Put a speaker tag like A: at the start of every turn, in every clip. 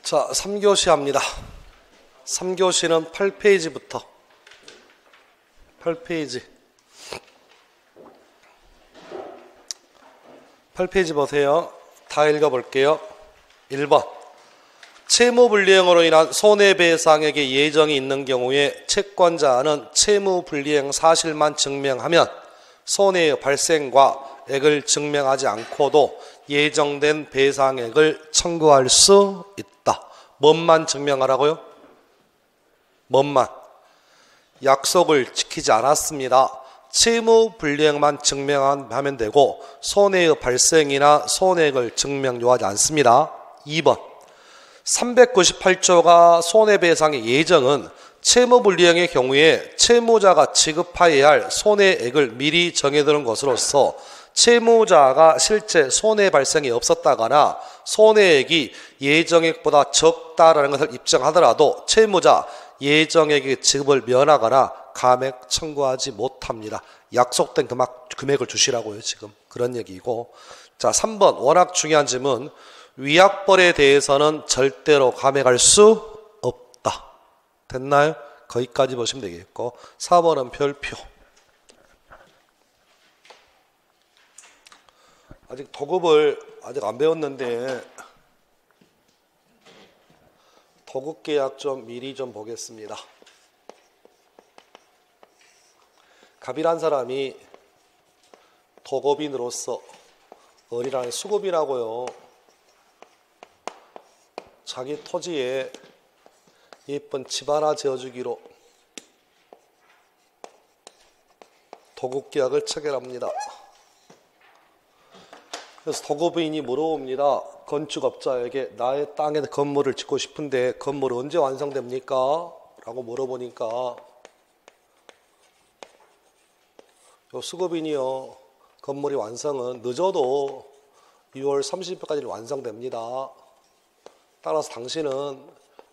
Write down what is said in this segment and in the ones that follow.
A: 자, 3교시 합니다. 3교시는 8페이지부터 8페이지 보세요. 다 읽어볼게요. 1번 채무불이행으로 인한 손해배상액의 예정이 있는 경우에 채권자는 채무불이행 사실만 증명하면 손해의 발생과 액을 증명하지 않고도 예정된 배상액을 청구할 수 있다. 뭔만 증명하라고요? 뭔만? 약속을 지키지 않았습니다. 채무불이행만 증명하면 되고 손해의 발생이나 손해액을 증명 요하지 않습니다. 2번 398조가 손해배상의 예정은 채무불이행의 경우에 채무자가 지급하여야 할 손해액을 미리 정해두는 것으로서 채무자가 실제 손해 발생이 없었다거나 손해액이 예정액보다 적다라는 것을 입증하더라도 채무자 예정액의 지급을 면하거나 감액 청구하지 못합니다. 약속된 금액을 주시라고요. 지금 그런 얘기고. 자, 3번 워낙 중요한 질문. 위약벌에 대해서는 절대로 감액할 수 없다. 됐나요? 거기까지 보시면 되겠고. 4번은 별표. 아직 도급을 아직 안 배웠는데 도급계약 좀 미리 좀 보겠습니다. 갑이란 사람이 도급인으로서 을이라는 수급이라고요. 자기 토지에 예쁜 집 하나 지어주기로 도급계약을 체결합니다. 그래서 도급인이 물어봅니다. 건축업자에게 나의 땅에 건물을 짓고 싶은데 건물 언제 완성됩니까? 라고 물어보니까 요 수급인이요. 건물이 완성은 늦어도 6월 30일까지 완성됩니다. 따라서 당신은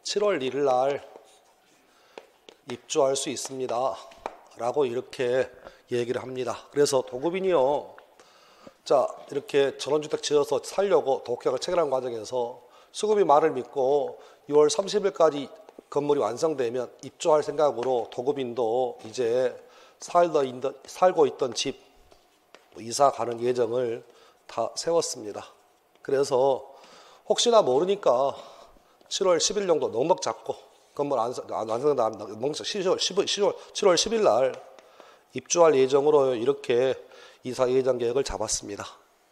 A: 7월 1일 날 입주할 수 있습니다. 라고 이렇게 얘기를 합니다. 그래서 도급인이요. 자, 이렇게 전원주택 지어서 살려고 도급계약을 체결하는 과정에서 수급이 말을 믿고 6월 30일까지 건물이 완성되면 입주할 생각으로 도급인도 이제 살고 있던 집 이사 가는 예정을 다 세웠습니다. 그래서 혹시나 모르니까 7월 10일 정도 넉넉 잡고 건물 완성된 다음 7월 10일 날 입주할 예정으로 이렇게 이사 예정 계획을 잡았습니다.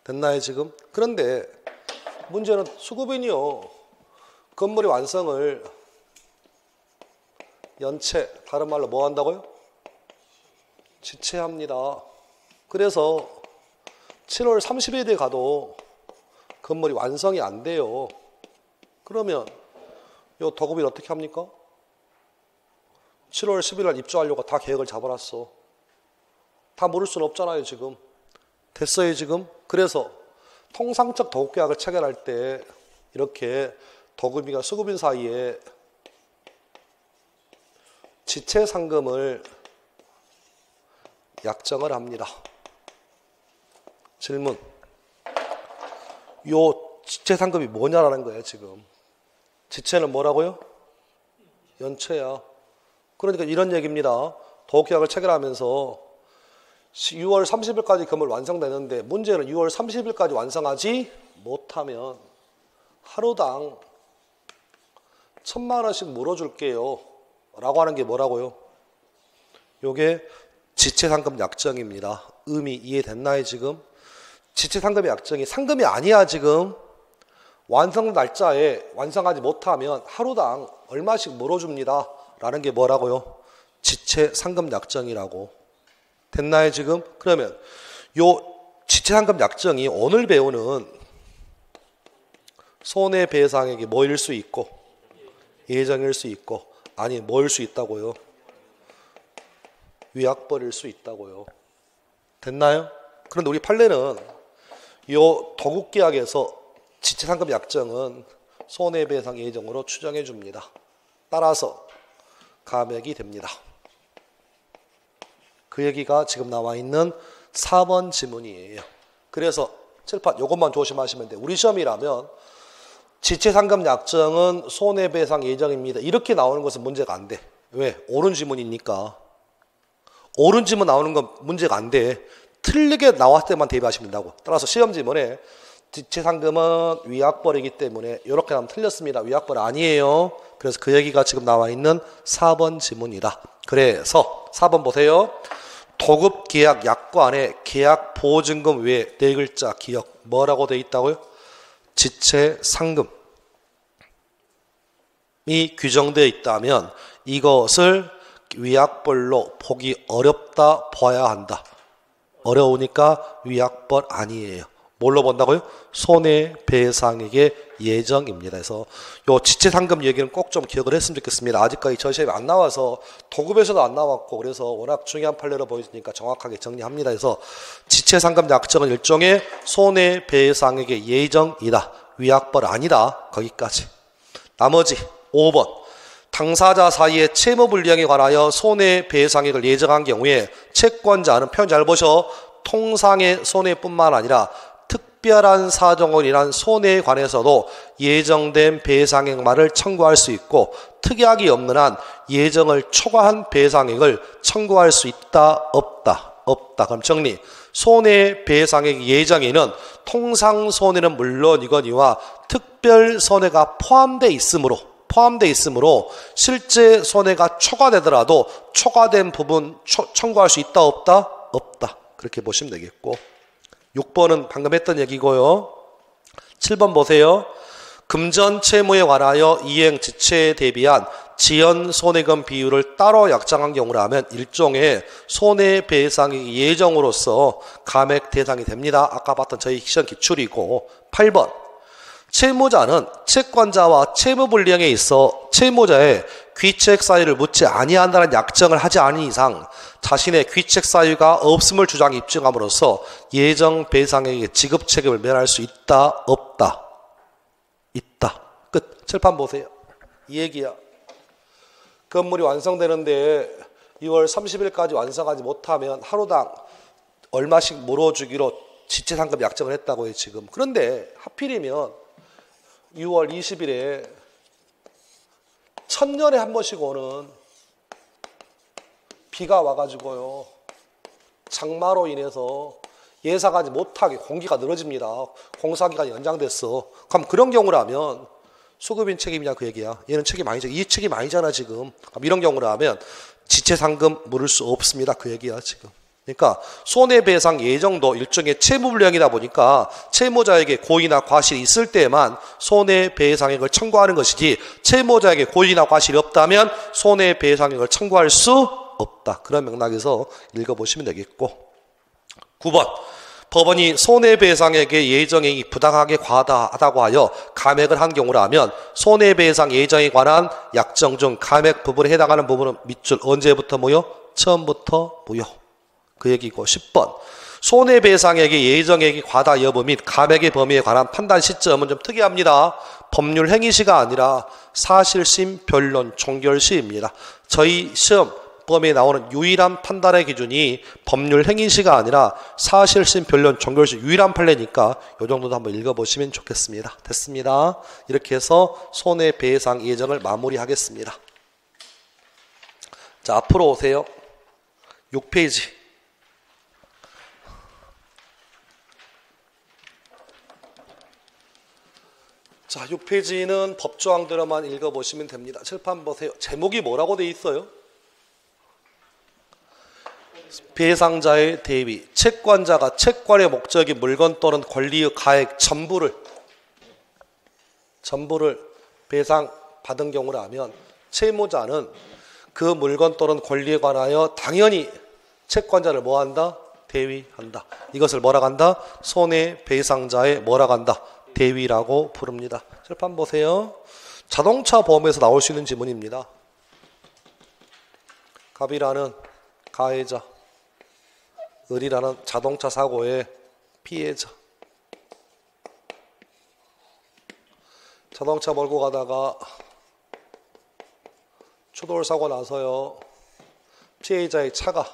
A: 됐나요 지금? 그런데 문제는 수급인이요. 건물의 완성을 연체, 다른 말로 뭐 한다고요? 지체합니다. 그래서 7월 30일에 가도 건물이 완성이 안 돼요. 그러면 요 도급인 어떻게 합니까? 7월 10일 날 입주하려고 다 계획을 잡아놨어. 다 모를 수는 없잖아요 지금. 됐어요 지금? 그래서 통상적 도급계약을 체결할 때 이렇게 도급인과 수급인 사이에 지체상금을 약정을 합니다. 질문. 요 지체상금이 뭐냐라는 거예요 지금. 지체는 뭐라고요? 연체야. 그러니까 이런 얘기입니다. 도급계약을 체결하면서 6월 30일까지 건물 완성되는데 문제는 6월 30일까지 완성하지 못하면 하루당 1,000만 원씩 물어줄게요 라고 하는 게 뭐라고요? 요게 지체상금 약정입니다. 의미 이해됐나요 지금? 지체상금의 약정이 상금이 아니야 지금. 완성 날짜에 완성하지 못하면 하루당 얼마씩 물어줍니다 라는 게 뭐라고요? 지체상금 약정이라고. 됐나요 지금? 그러면 요 지체상금 약정이 오늘 배우는 손해배상액이 뭐일 수 있고 예정일 수 있고 아니 뭐일 수 있다고요? 위약벌일 수 있다고요. 됐나요? 그런데 우리 판례는 요 도급계약에서 지체상금 약정은 손해배상 예정으로 추정해 줍니다. 따라서 감액이 됩니다. 그 얘기가 지금 나와 있는 4번 지문이에요. 그래서 칠판 요것만 조심하시면 돼요. 우리 시험이라면 지체상금 약정은 손해배상 예정입니다. 이렇게 나오는 것은 문제가 안 돼. 왜? 옳은 지문이니까. 옳은 지문 나오는 건 문제가 안 돼. 틀리게 나왔을 때만 대비하시면 된다고. 따라서 시험 지문에 지체상금은 위약벌이기 때문에 이렇게 하면 틀렸습니다. 위약벌 아니에요. 그래서 그 얘기가 지금 나와 있는 4번 지문이다. 그래서 4번 보세요. 도급계약 약관에 계약보증금 외에 네 글자 기억 뭐라고 돼 있다고요? 지체상금이 규정되어 있다면 이것을 위약벌로 보기 어렵다 봐야 한다. 어려우니까 위약벌 아니에요. 뭘로 본다고요? 손해배상액의 예정입니다. 그래서 요 지체상금 얘기는 꼭 좀 기억을 했으면 좋겠습니다. 아직까지 저 시험에 안 나와서 도급에서도 안 나왔고 그래서 워낙 중요한 판례로 보이니까 정확하게 정리합니다. 그래서 지체상금 약정은 일종의 손해배상액의 예정이다. 위약벌 아니다. 거기까지. 나머지 5번. 당사자 사이의 채무불이행에 관하여 손해배상액을 예정한 경우에 채권자는 표현 잘 보셔. 통상의 손해뿐만 아니라 특별한 사정으로 인한 손해에 관해서도 예정된 배상액만을 청구할 수 있고 특약이 없는 한 예정을 초과한 배상액을 청구할 수 있다 없다. 없다. 그럼 정리. 손해배상액 예정에는 통상 손해는 물론이거니와 특별 손해가 포함되어 있으므로 실제 손해가 초과되더라도 초과된 부분 청구할 수 있다 없다? 없다. 그렇게 보시면 되겠고 6번은 방금 했던 얘기고요. 7번 보세요. 금전 채무에 관하여 이행 지체에 대비한 지연 손해금 비율을 따로 약정한 경우라면 일종의 손해배상액 예정으로서 감액 대상이 됩니다. 아까 봤던 저희 시험 기출이고 8번 채무자는 채권자와 채무불이행에 있어 채무자의 귀책 사유를 묻지 아니한다는 약정을 하지 않은 이상 자신의 귀책 사유가 없음을 입증함으로써 예정 배상액의 지급 책임을 면할 수 있다 없다? 있다. 끝. 칠판 보세요. 이 얘기야. 건물이 완성되는데 6월 30일까지 완성하지 못하면 하루당 얼마씩 물어주기로 지체상금 약정을 했다고요 지금. 그런데 하필이면 6월 20일에 천년에 한 번씩 오는 비가 와가지고요. 장마로 인해서 예상하지 못하게 공기가 늘어집니다. 공사기간이 연장됐어. 그럼 그런 경우라면 수급인 책임이냐 그 얘기야. 얘는 책임 아니죠. 이 책임 아니잖아 지금. 그럼 이런 경우라면 지체상금 물을 수 없습니다. 그 얘기야 지금. 그러니까 손해배상 예정도 일종의 채무불이행이다 보니까 채무자에게 고의나 과실이 있을 때만 손해배상액을 청구하는 것이지 채무자에게 고의나 과실이 없다면 손해배상액을 청구할 수 없다. 그런 맥락에서 읽어보시면 되겠고 9번 법원이 손해배상액의 예정액이 부당하게 과다하다고 하여 감액을 한 경우라면 손해배상 예정에 관한 약정 중 감액 부분에 해당하는 부분은 밑줄 언제부터 무효? 처음부터 무효. 그 얘기고 10번 손해배상액의 예정액이 과다 여부 및 감액의 범위에 관한 판단 시점은 좀 특이합니다. 법률 행위시가 아니라 사실심 변론 종결시입니다. 저희 시험 범위에 나오는 유일한 판단의 기준이 법률 행위시가 아니라 사실심 변론 종결시 유일한 판례니까 이 정도도 한번 읽어보시면 좋겠습니다. 됐습니다. 이렇게 해서 손해배상 예정을 마무리하겠습니다. 자, 앞으로 오세요. 6페이지. 자, 6페이지는 법조항들만 읽어보시면 됩니다. 칠판 보세요. 제목이 뭐라고 돼 있어요? 배상자의 대위, 채권자가 채권의 목적인 물건 또는 권리의 가액 전부를 배상받은 경우라면 채무자는 그 물건 또는 권리에 관하여 당연히 채권자를 뭐한다? 대위한다. 이것을 뭐라고 한다? 손해배상자의 뭐라고 한다? 대위라고 부릅니다. 칠판 보세요. 자동차 보험에서 나올 수 있는 지문입니다. 갑이라는 가해자, 을이라는 자동차 사고의 피해자. 자동차 몰고 가다가 추돌 사고 나서요. 피해자의 차가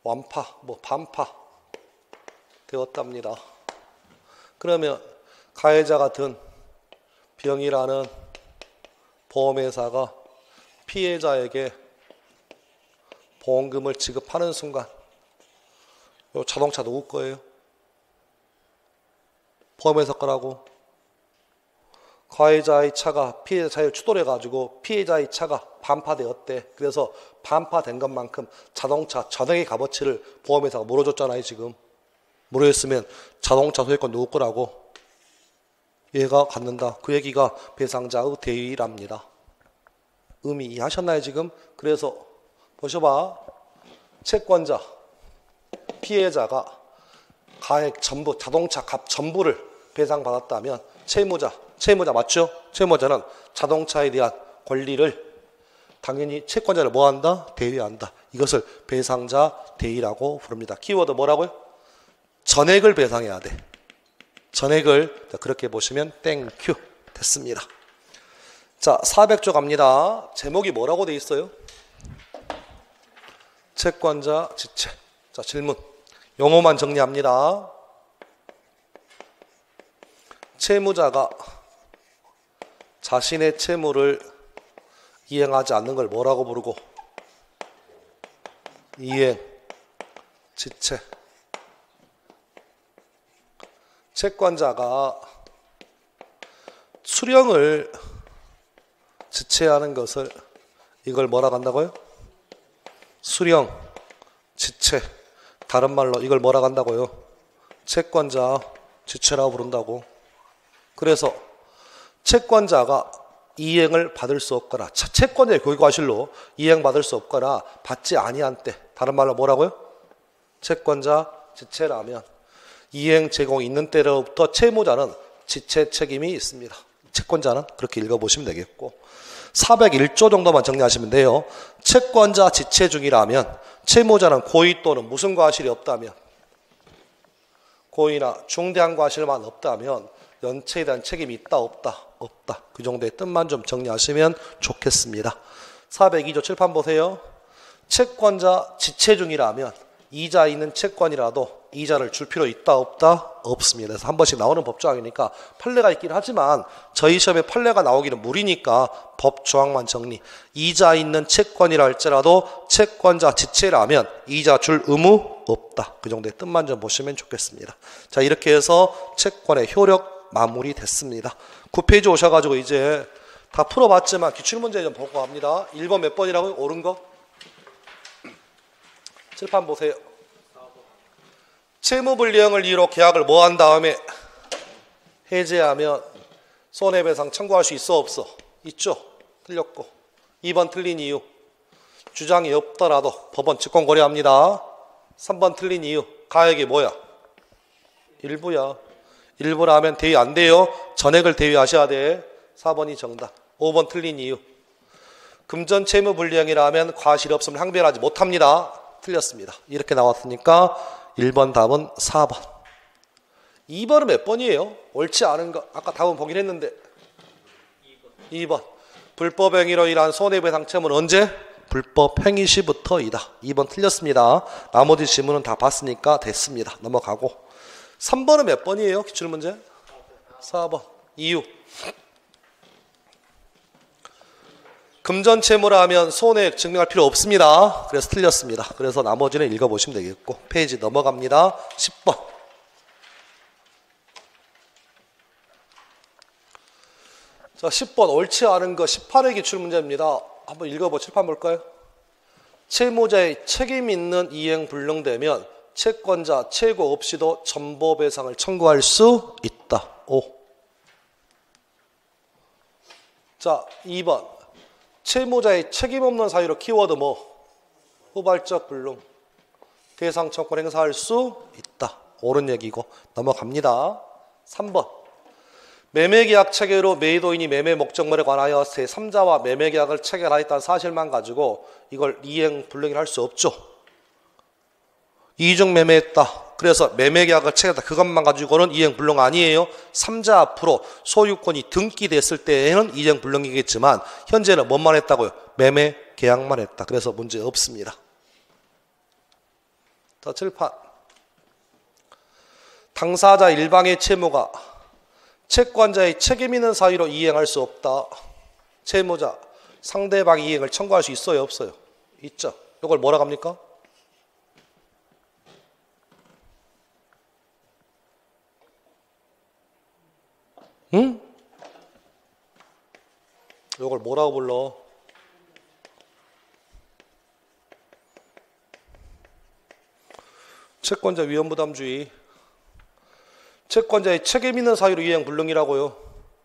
A: 완파, 반파 되었답니다. 그러면 가해자가 든 병이라는 보험회사가 피해자에게 보험금을 지급하는 순간 이 자동차 누구 거예요? 보험회사 거라고. 가해자의 차가 피해자 차를 추돌해가지고 피해자의 차가 반파되었대. 그래서 반파된 것만큼 자동차 전액의 값어치를 보험회사가 물어줬잖아요. 지금 물어줬으면 자동차 소유권 누구 거라고. 얘가 갖는다. 그 얘기가 배상자의 대의랍니다. 의미 이해하셨나요 지금? 그래서 보셔봐. 채권자, 피해자가 가액 전부, 자동차 값 전부를 배상받았다면 채무자 맞죠? 채무자는 자동차에 대한 권리를 당연히 채권자를 뭐한다? 대위한다. 이것을 배상자 대위라고 부릅니다. 키워드 뭐라고요? 전액을 배상해야 돼. 전액을 그렇게 보시면 땡큐 됐습니다. 자, 400조 갑니다. 제목이 뭐라고 돼 있어요? 채권자 지체. 자, 질문. 용어만 정리합니다. 채무자가 자신의 채무를 이행하지 않는 걸 뭐라고 부르고? 이행, 지체. 채권자가 수령을 지체하는 것을 이걸 뭐라고 한다고요? 수령, 지체. 다른 말로 이걸 뭐라고 한다고요? 채권자 지체라고 부른다고. 그래서 채권자가 이행을 받을 수 없거나 채권자의 교육과실로 이행받을 수 없거나 받지 아니한 때 다른 말로 뭐라고요? 채권자 지체라면 이행 제공이 있는 때로부터 채무자는 지체 책임이 있습니다. 채권자는 그렇게 읽어보시면 되겠고 401조 정도만 정리하시면 돼요. 채권자 지체 중이라면 채무자는 고의 또는 무슨 과실이 없다면 고의나 중대한 과실만 없다면 연체에 대한 책임이 있다 없다? 없다. 그 정도의 뜻만 좀 정리하시면 좋겠습니다. 402조 칠판 보세요. 채권자 지체 중이라면 이자 있는 채권이라도 이자를 줄 필요 있다 없다? 없습니다. 그래서 한 번씩 나오는 법조항이니까 판례가 있긴 하지만 저희 시험에 판례가 나오기는 무리니까 법조항만 정리. 이자 있는 채권이라 할지라도 채권자 지체라면 이자 줄 의무 없다. 그 정도의 뜻만 좀 보시면 좋겠습니다. 자, 이렇게 해서 채권의 효력 마무리됐습니다. 9페이지 오셔가지고 이제 다 풀어봤지만 기출문제 좀 보고 갑니다. 1번 몇 번이라고요? 옳은 거? 칠판 보세요. 채무불이행을 이유로 계약을 뭐 한 다음에 해제하면 손해배상 청구할 수 있어 없어? 있죠? 틀렸고 2번 틀린 이유 주장이 없더라도 법원 직권고려합니다. 3번 틀린 이유 가액이 뭐야? 일부야. 일부라면 대위 안 돼요. 전액을 대위하셔야 돼. 4번이 정답. 5번 틀린 이유 금전 채무불이행이라면 과실이 없으면 항변하지 못합니다. 틀렸습니다. 이렇게 나왔으니까 1번 답은 4번. 2번은 몇 번이에요? 옳지 않은 거 아까 답은 보긴 했는데 2번 불법행위로 인한 손해배상 채무는 언제? 불법행위 시부터이다. 2번 틀렸습니다. 나머지 질문은 다 봤으니까 됐습니다. 넘어가고 3번은 몇 번이에요? 기출문제? 4번. 이유 금전채무라 하면 손해액 증명할 필요 없습니다. 그래서 틀렸습니다. 그래서 나머지는 읽어보시면 되겠고 페이지 넘어갑니다. 10번. 자, 10번 옳지 않은 거 18회 기출문제입니다. 한번 읽어보 칠판 볼까요? 채무자의 책임 있는 이행 불능되면 채권자 최고 없이도 전보배상을 청구할 수 있다. 5. 자, 2번 채무자의 책임 없는 사유로 키워드 뭐? 후발적 불능. 대상 청구권 행사할 수 있다. 옳은 얘기고 넘어갑니다. 3번 매매계약 체결로 매도인이 매매 목적물에 관하여 제3자와 매매계약을 체결하였다는 사실만 가지고 이걸 이행 불능을 할 수 없죠. 이중 매매했다. 그래서 매매계약을 체결했다. 그것만 가지고는 이행 불능 아니에요. 3자 앞으로 소유권이 등기됐을 때에는 이행 불능이겠지만 현재는 뭐만 했다고요? 매매 계약만 했다. 그래서 문제 없습니다. 자, 칠판. 당사자 일방의 채무가 채권자의 책임 있는 사유로 이행할 수 없다. 채무자, 상대방 이행을 청구할 수 있어요, 없어요? 있죠. 이걸 뭐라고 합니까? 응? 이걸 뭐라고 불러? 채권자 위험부담주의. 채권자의 책임 있는 사유로 이행 불능이라고요.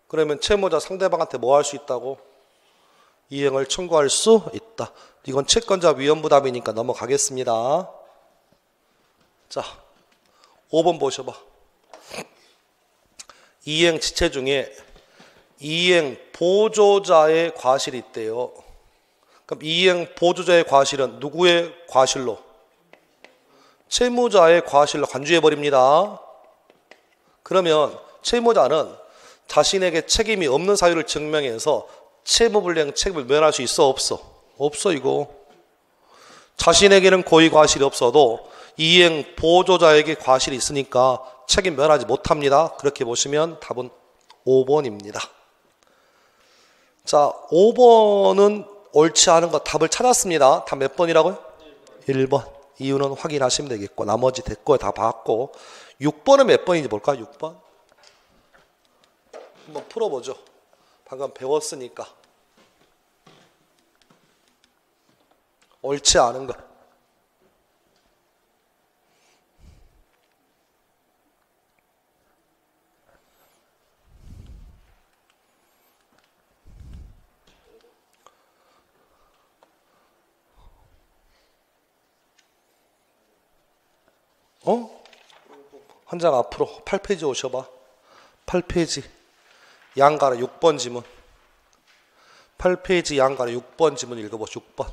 A: 그러면 채무자 상대방한테 뭐 할 수 있다고? 이행을 청구할 수 있다. 이건 채권자 위험부담이니까 넘어가겠습니다. 자, 5번 보셔봐. 이행 지체 중에 이행 보조자의 과실이 있대요. 그럼 이행 보조자의 과실은 누구의 과실로? 채무자의 과실로 간주해버립니다. 그러면 채무자는 자신에게 책임이 없는 사유를 증명해서 채무불이행 책임을 면할 수 있어, 없어? 없어. 이거 자신에게는 고의 과실이 없어도 이행 보조자에게 과실이 있으니까 책임 면하지 못합니다. 그렇게 보시면 답은 5번입니다. 자, 5번은 옳지 않은 거 답을 찾았습니다. 답 몇 번이라고요? 1번. 이유는 확인하시면 되겠고 나머지 됐고 다 봤고 6번은 몇 번인지 볼까? 6번 한번 풀어보죠. 방금 배웠으니까. 옳지 않은 거. 한 장 앞으로 8페이지 오셔봐. 8페이지 양가로 6번 지문. 8페이지 양가로 6번 지문 읽어보시오. 6번.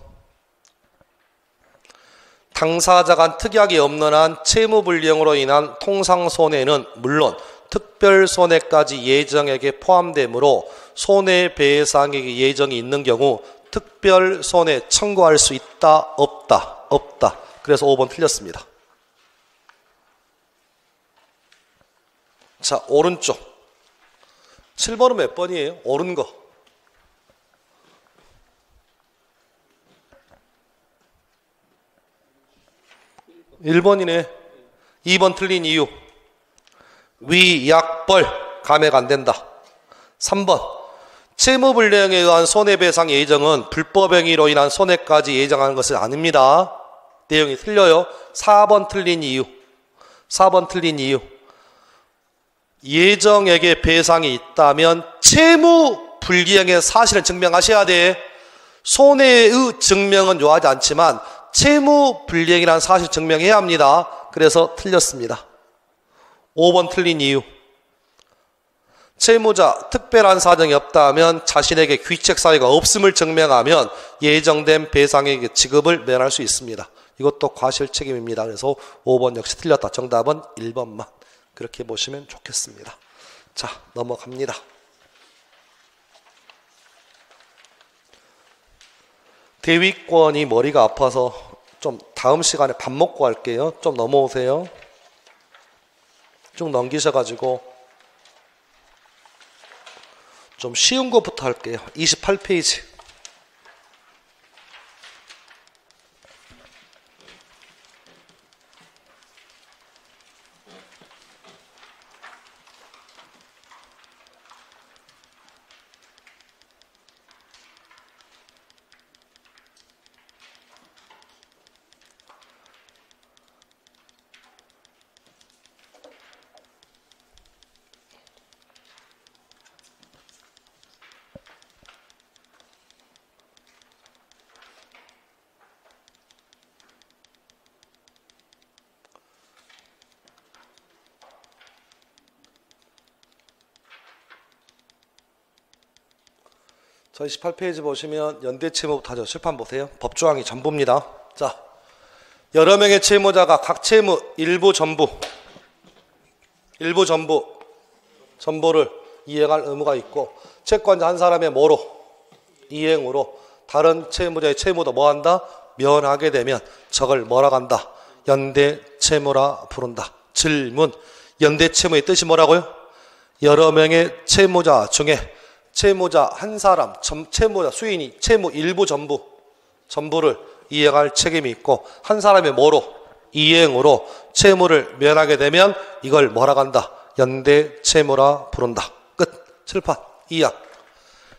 A: 당사자 간 특약이 없는 한 채무불이행으로 인한 통상손해는 물론 특별손해까지 예정액에 포함되므로 손해배상액의 예정이 있는 경우 특별손해 청구할 수 있다, 없다? 없다. 그래서 5번 틀렸습니다. 자, 오른쪽 7번은 몇 번이에요? 옳은 거. 1번이네. 2번 틀린 이유 위약벌 감액 안 된다. 3번 채무불이행에 의한 손해배상 예정은 불법행위로 인한 손해까지 예정하는 것은 아닙니다. 내용이 틀려요. 4번 틀린 이유 4번 틀린 이유 예정액의 배상이 있다면 채무불이행의 사실을 증명하셔야 돼. 손해의 증명은 요하지 않지만 채무불이행이라는 사실을 증명해야 합니다. 그래서 틀렸습니다. 5번 틀린 이유 채무자 특별한 사정이 없다면 자신에게 귀책 사유가 없음을 증명하면 예정된 배상액의 지급을 면할 수 있습니다. 이것도 과실 책임입니다. 그래서 5번 역시 틀렸다. 정답은 1번만. 그렇게 보시면 좋겠습니다. 자, 넘어갑니다. 대위권이 머리가 아파서 좀 다음 시간에 밥 먹고 할게요. 좀 넘어오세요. 쭉 넘기셔가지고 좀 쉬운 것부터 할게요. 28페이지. 저 28페이지 보시면 연대채무부터 하죠. 칠판 보세요. 법조항이 전부입니다. 자, 여러 명의 채무자가 각 채무 일부 전부를 이행할 의무가 있고 채권자 한 사람의 뭐로? 이행으로 다른 채무자의 채무도 뭐한다? 면하게 되면 저걸 뭐라 한다? 연대채무라 부른다. 질문, 연대채무의 뜻이 뭐라고요? 여러 명의 채무자 중에 채무자 한 사람, 채무자 수인이 채무 일부 전부를 이행할 책임이 있고 한 사람의 뭐로? 이행으로 채무를 면하게 되면 이걸 뭐라고 한다? 연대채무라 부른다. 끝. 칠판 2약.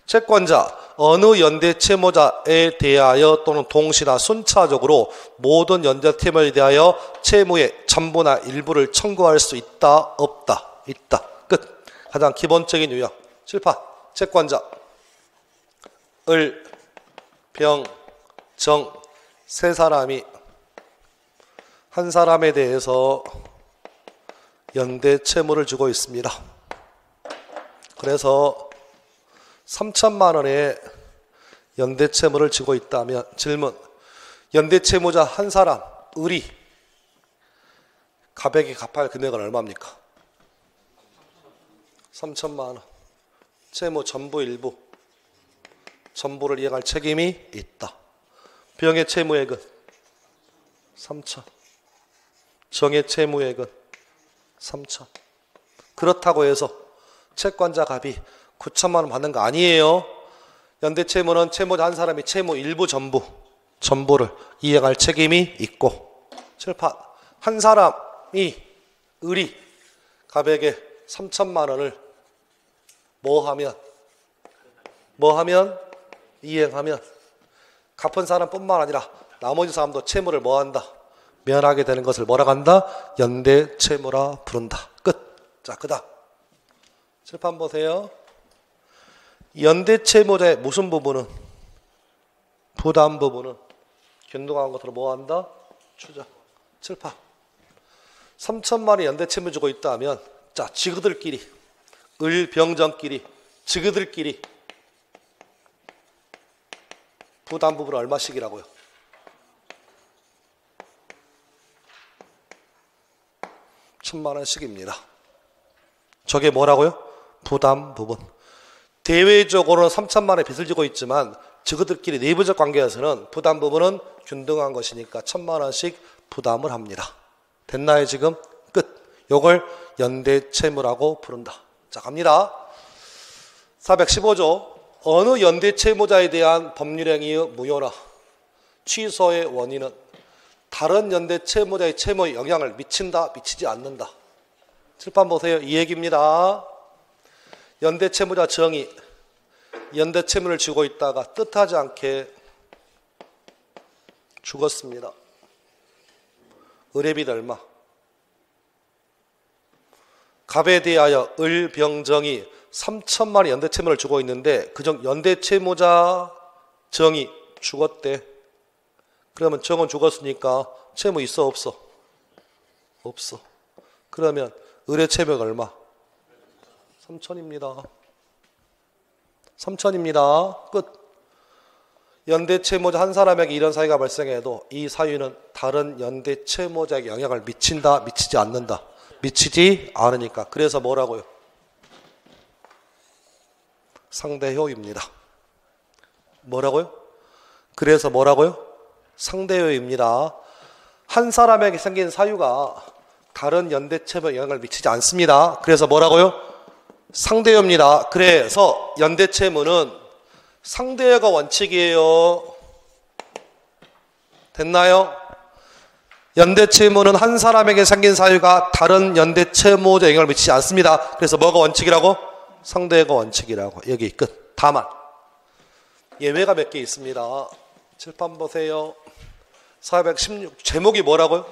A: 채권자 어느 연대채무자에 대하여 또는 동시나 순차적으로 모든 연대채무에 대하여 채무의 전부나 일부를 청구할 수 있다 없다? 있다. 끝. 가장 기본적인 유형. 칠판. 채권자 을, 병, 정 세 사람이 한 사람에 대해서 연대채무를 주고 있습니다. 그래서 3천만 원의 연대채무를 지고 있다면 질문, 연대채무자 한 사람 을이 갑에게 갚아야 금액은 얼마입니까? 3천만 원. 채무 전부 일부 전부를 이행할 책임이 있다. 병의 채무액은 3천, 정의 채무액은 3천. 그렇다고 해서 채권자 갑이 9천만 원 받는 거 아니에요. 연대채무는 채무자 한 사람이 채무 일부 전부를 이행할 책임이 있고, 칠판 한 사람이 을이 갑에게 3천만 원을 이행하면 갚은 사람뿐만 아니라 나머지 사람도 채무를 뭐한다? 면하게 되는 것을 뭐라고 한다? 연대채무라 부른다. 끝. 자, 그다음 칠판 보세요. 연대채무자의 무슨 부분은? 부담 부분은 균등한 것으로 뭐한다? 추적. 칠판 3천만 원의 연대채무 주고 있다 하면, 자, 지그들끼리 을병정끼리 지그들끼리 부담 부분 얼마씩이라고요? 1,000만 원씩입니다. 저게 뭐라고요? 부담 부분. 대외적으로는 3천만 원의 빚을 지고 있지만 저그들끼리 내부적 관계에서는 부담 부분은 균등한 것이니까 1,000만 원씩 부담을 합니다. 됐나요 지금? 끝. 요걸 연대채무라고 부른다. 자, 갑니다. 415조. 어느 연대채무자에 대한 법률행위의 무효나 취소의 원인은 다른 연대채무자의 채무에 영향을 미친다, 미치지 않는다. 칠판 보세요. 이 얘기입니다. 연대채무자 정이 연대채무를 쥐고 있다가 뜻하지 않게 죽었습니다. 의뢰빚 얼마? 갑에 대하여 을병정이 3천만 원 연대채무를 주고 있는데 그중 연대채무자 정이 죽었대. 그러면 정은 죽었으니까 채무 있어 없어? 없어. 그러면 의뢰채무가 얼마? 3천입니다. 3천입니다. 끝. 연대채무자 한 사람에게 이런 사유가 발생해도 이 사유는 다른 연대채무자에게 영향을 미친다, 미치지 않는다. 미치지 않으니까. 그래서 뭐라고요? 상대효입니다. 뭐라고요? 그래서 뭐라고요? 상대효입니다. 한 사람에게 생긴 사유가 다른 연대채무에 영향을 미치지 않습니다. 그래서 뭐라고요? 상대효입니다. 그래서 연대채무는 상대효가 원칙이에요. 됐나요? 연대채무는 한 사람에게 생긴 사유가 다른 연대채무자에 영향을 미치지 않습니다. 그래서 뭐가 원칙이라고? 상대가 원칙이라고. 여기 끝. 다만 예외가 몇 개 있습니다. 칠판 보세요. 416 제목이 뭐라고요?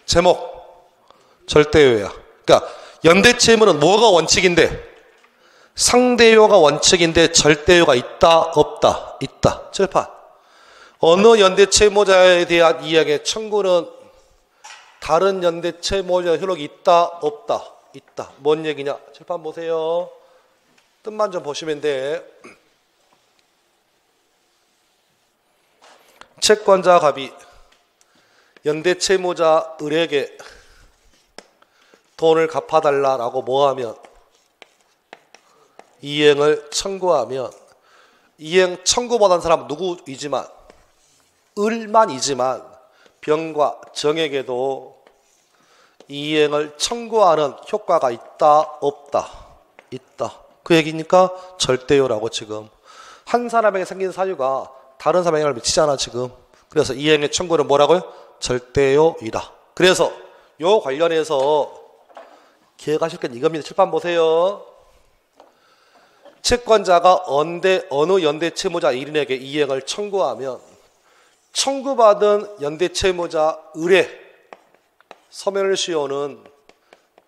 A: 제목 절대효야. 그러니까 연대채무는 뭐가 원칙인데? 상대효가 원칙인데 절대효가 있다 없다? 있다. 칠판 어느 연대채무자에 대한 이행의 청구는 다른 연대채무자 효력이 있다 없다? 있다. 뭔 얘기냐? 칠판 보세요. 뜻만 좀 보시면 돼. 채권자 갑이 연대채무자 을에게 돈을 갚아달라라고 뭐하면 이행을 청구하면 이행 청구받은 사람은 누구이지만 을만이지만 병과 정에게도 이행을 청구하는 효과가 있다 없다? 있다. 그 얘기니까 절대요라고. 지금 한 사람에게 생긴 사유가 다른 사람에게 영향을 미치잖아 지금. 그래서 이행의 청구는 뭐라고요? 절대요이다. 그래서 요 관련해서 기억하실 건 이겁니다. 칠판 보세요. 채권자가 어느 연대채무자 1인에게 이행을 청구하면 청구받은 연대채무자 을의 소멸시효는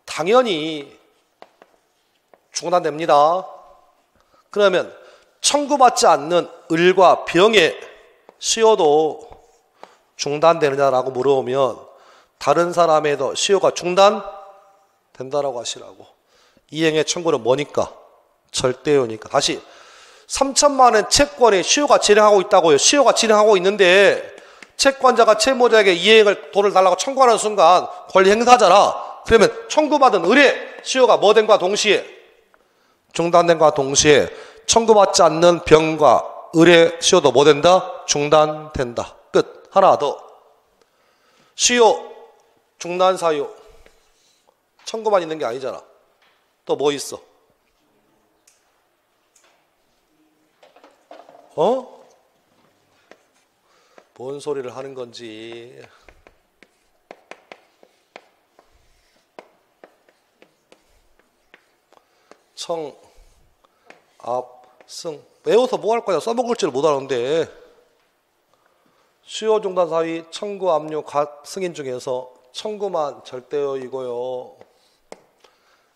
A: 당연히 중단됩니다. 그러면 청구받지 않는 을과 병의 시효도 중단되느냐라고 물어보면 다른 사람에도 시효가 중단된다라고 하시라고. 이행의 청구는 뭐니까? 절대요니까. 다시 3천만 원 채권의 시효가 진행하고 있다고요. 시효가 진행하고 있는데 채권자가 채무자에게 이행을 돈을 달라고 청구하는 순간 권리 행사잖아. 그러면 청구받은 을의 시효가 뭐 된과 동시에 중단된과 동시에 청구받지 않는 병과 을의 시효도 뭐 된다? 중단된다. 끝. 하나 더. 시효 중단 사유 청구만 있는 게 아니잖아. 또 뭐 있어? 뭔 소리를 하는 건지. 청, 앞, 승. 외워서 뭐 할 거야? 써먹을 줄 못 아는데. 시효 중단 사위 청구, 압류, 승인 중에서 청구만 절대요이고요.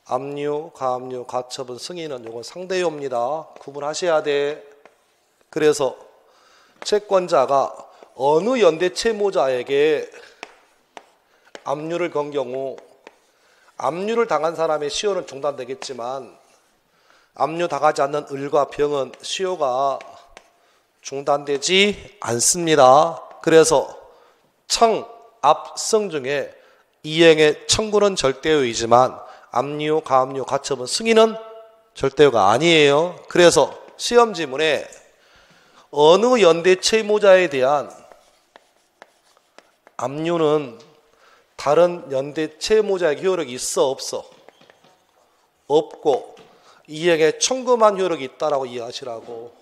A: 압류, 가압류, 가처분, 승인은 이건 상대요입니다. 구분하셔야 돼. 그래서 채권자가 어느 연대채무자에게 압류를 건 경우 압류를 당한 사람의 시효는 중단되겠지만 압류 당하지 않는 을과 병은 시효가 중단되지 않습니다. 그래서 청, 압, 승 중에 이행의 청구는 절대요이지만 압류, 가압류, 가처분, 승인은 절대요가 아니에요. 그래서 시험 지문에 어느 연대 채무자에 대한 압류는 다른 연대 채무자에게 효력이 있어 없어? 없고 이행의 청구만 효력이 있다라고 이해하시라고.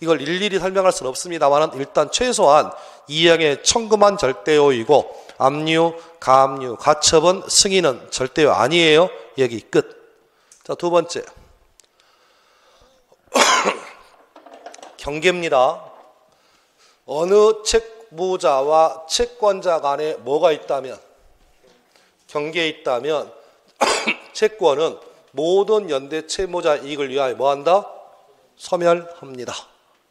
A: 이걸 일일이 설명할 수는 없습니다만 일단 최소한 이행의 청구만 절대요이고 압류, 가압류, 가처분, 승인은 절대요 아니에요. 얘기 끝. 자, 두 번째 경계입니다. 어느 채무자와 채권자 간에 뭐가 있다면, 경계에 있다면 채권은 모든 연대 채무자 이익을 위하여 뭐한다? 소멸합니다.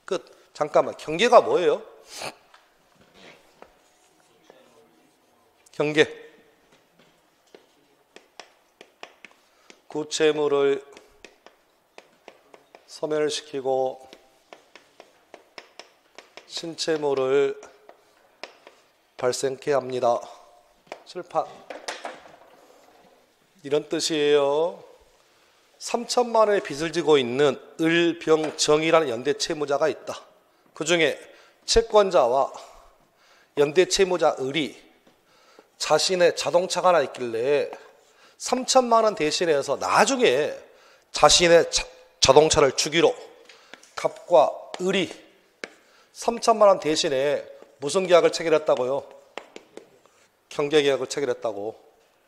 A: 끝. 잠깐만, 경계가 뭐예요? 경계. 구채무를 소멸시키고 신채무를 발생케 합니다. 칠판. 이런 뜻이에요. 3천만 원의 빚을 지고 있는 을, 병, 정이라는 연대 채무자가 있다. 그 중에 채권자와 연대 채무자 을이 자신의 자동차가 하나 있길래 3천만 원 대신해서 나중에 자신의 자동차를 주기로 갑과 을이 3천만 원 대신에 무슨 계약을 체결했다고요? 경계 계약을 체결했다고.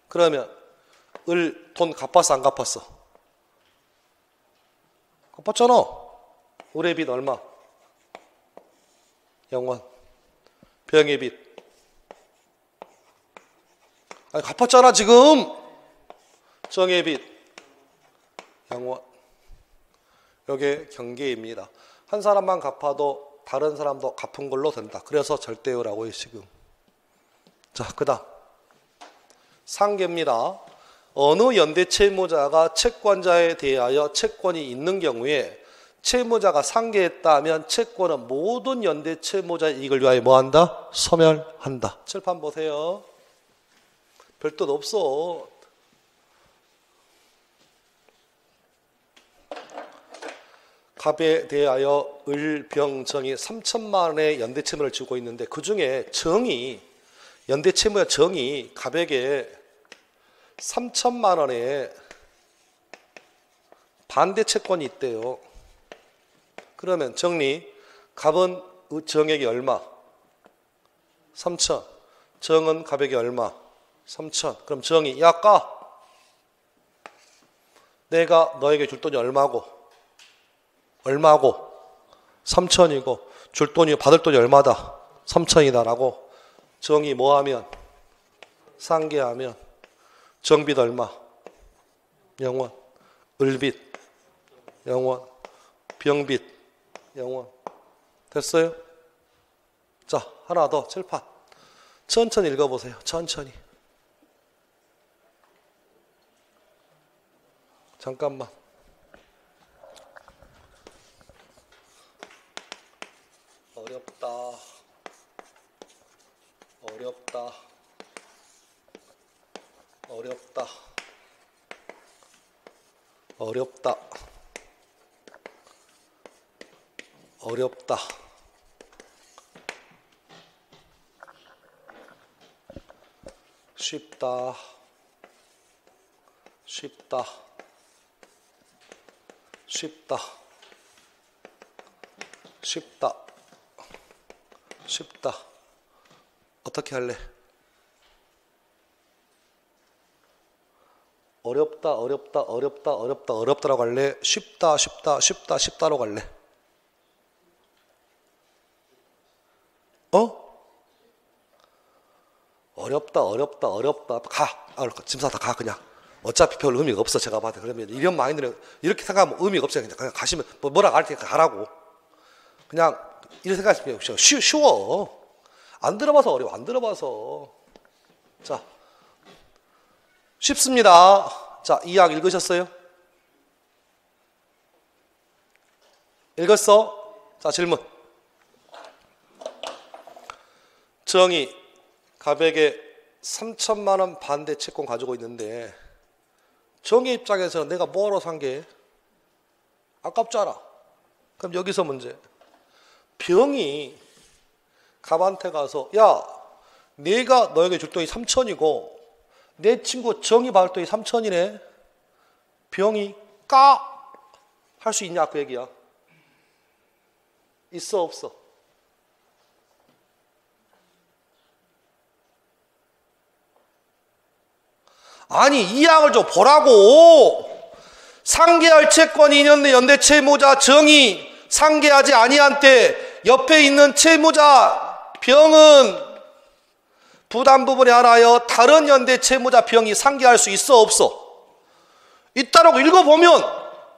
A: 그러면 을 돈 갚았어 안 갚았어? 갚았잖아. 을의 빚 얼마? 0원. 병의 빚. 아니 갚았잖아 지금. 정의 빚 0원. 이게 경계입니다. 한 사람만 갚아도 다른 사람도 갚은 걸로 된다. 그래서 절대요라고 해요 지금. 자, 그다음 상계입니다. 어느 연대 채무자가 채권자에 대하여 채권이 있는 경우에 채무자가 상계했다면 채권은 모든 연대 채무자의 이익을 위하여 뭐한다? 소멸한다. 칠판 보세요. 별 뜻 없어. 갑에 대하여 을, 병, 정이 3천만 원의 연대 채무를 지고 있는데 그 중에 정이 연대 채무자 정이 갑에게 3천만 원에 반대 채권이 있대요. 그러면 정리. 갑은 정액이 얼마? 3천. 정은 가격이 얼마? 3천. 그럼 정이 야 까. 내가 너에게 줄 돈이 얼마고? 얼마고? 3천이고 줄 돈이 받을 돈이 얼마다? 3천이다라고. 정이 뭐하면? 상계하면 정빚 얼마? 0원. 을빚 0원. 병빚 0원. 됐어요? 자, 하나 더 칠판. 천천히 읽어보세요. 천천히. 잠깐만. 어렵다. 어렵다. 어렵다. 어렵다. 어렵다. 쉽다. 쉽다. 쉽다. 쉽다. 쉽다. 어떻게 할래? 어렵다, 어렵다, 어렵다, 어렵다, 어렵다라고 할래? 쉽다, 쉽다, 쉽다, 쉽다로 갈래? 어렵다, 어렵다, 어렵다. 가. 짐 싸다 가, 그냥. 어차피 별 의미가 없어, 제가 봐도. 그러면 이런 마인드는 이렇게 생각하면 의미가 없어요. 그냥 가시면, 뭐라고 할 테니까 가라고. 그냥, 이렇게 생각하시면 쉬워. 안 들어봐서 어려워, 안 들어봐서. 자. 쉽습니다. 자, 이 약 읽으셨어요? 읽었어? 자, 질문. 정이 갑에게 3천만 원 반대 채권 가지고 있는데 정의 입장에서는 내가 뭐하러 산 게? 아깝잖아. 그럼 여기서 문제. 병이 갑한테 가서 야, 내가 너에게 줄 돈이 3천이고 내 친구 정이 받을 돈이 3천이네. 병이 까 할 수 있냐 그 얘기야. 있어 없어? 아니 이 항을 좀 보라고. 상계할 채권이 있는데 연대 채무자 정이 상계하지 아니한 때 옆에 있는 채무자 병은 부담 부분에 한하여 다른 연대 채무자 병이 상계할 수 있어 없어? 있다라고 읽어보면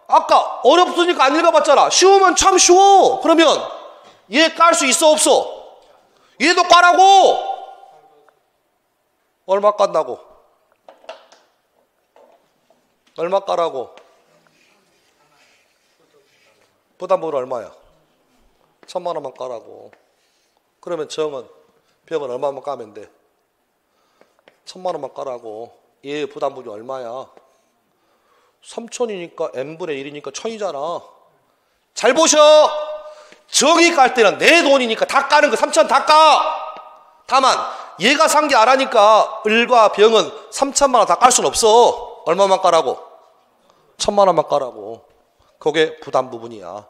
A: 아까 어렵으니까 안 읽어봤잖아. 쉬우면 참 쉬워. 그러면 얘 깔 수 있어 없어? 얘도 까라고. 얼마 깐다고? 얼마 까라고? 부담 부분 얼마야? 1,000만 원만 까라고. 그러면 정은 병은 얼마만 까면 돼? 1,000만 원만 까라고. 얘 부담 부분이 얼마야? 3천이니까 n분의 1이니까 1,000이잖아. 잘 보셔. 정이 깔 때는 내 돈이니까 다 까는 거 3천 다 까. 다만 얘가 상계 안 하니까 을과 병은 3천만 원 다 깔 수는 없어. 얼마만 까라고? 1,000만 원만 까라고. 그게 부담 부분이야.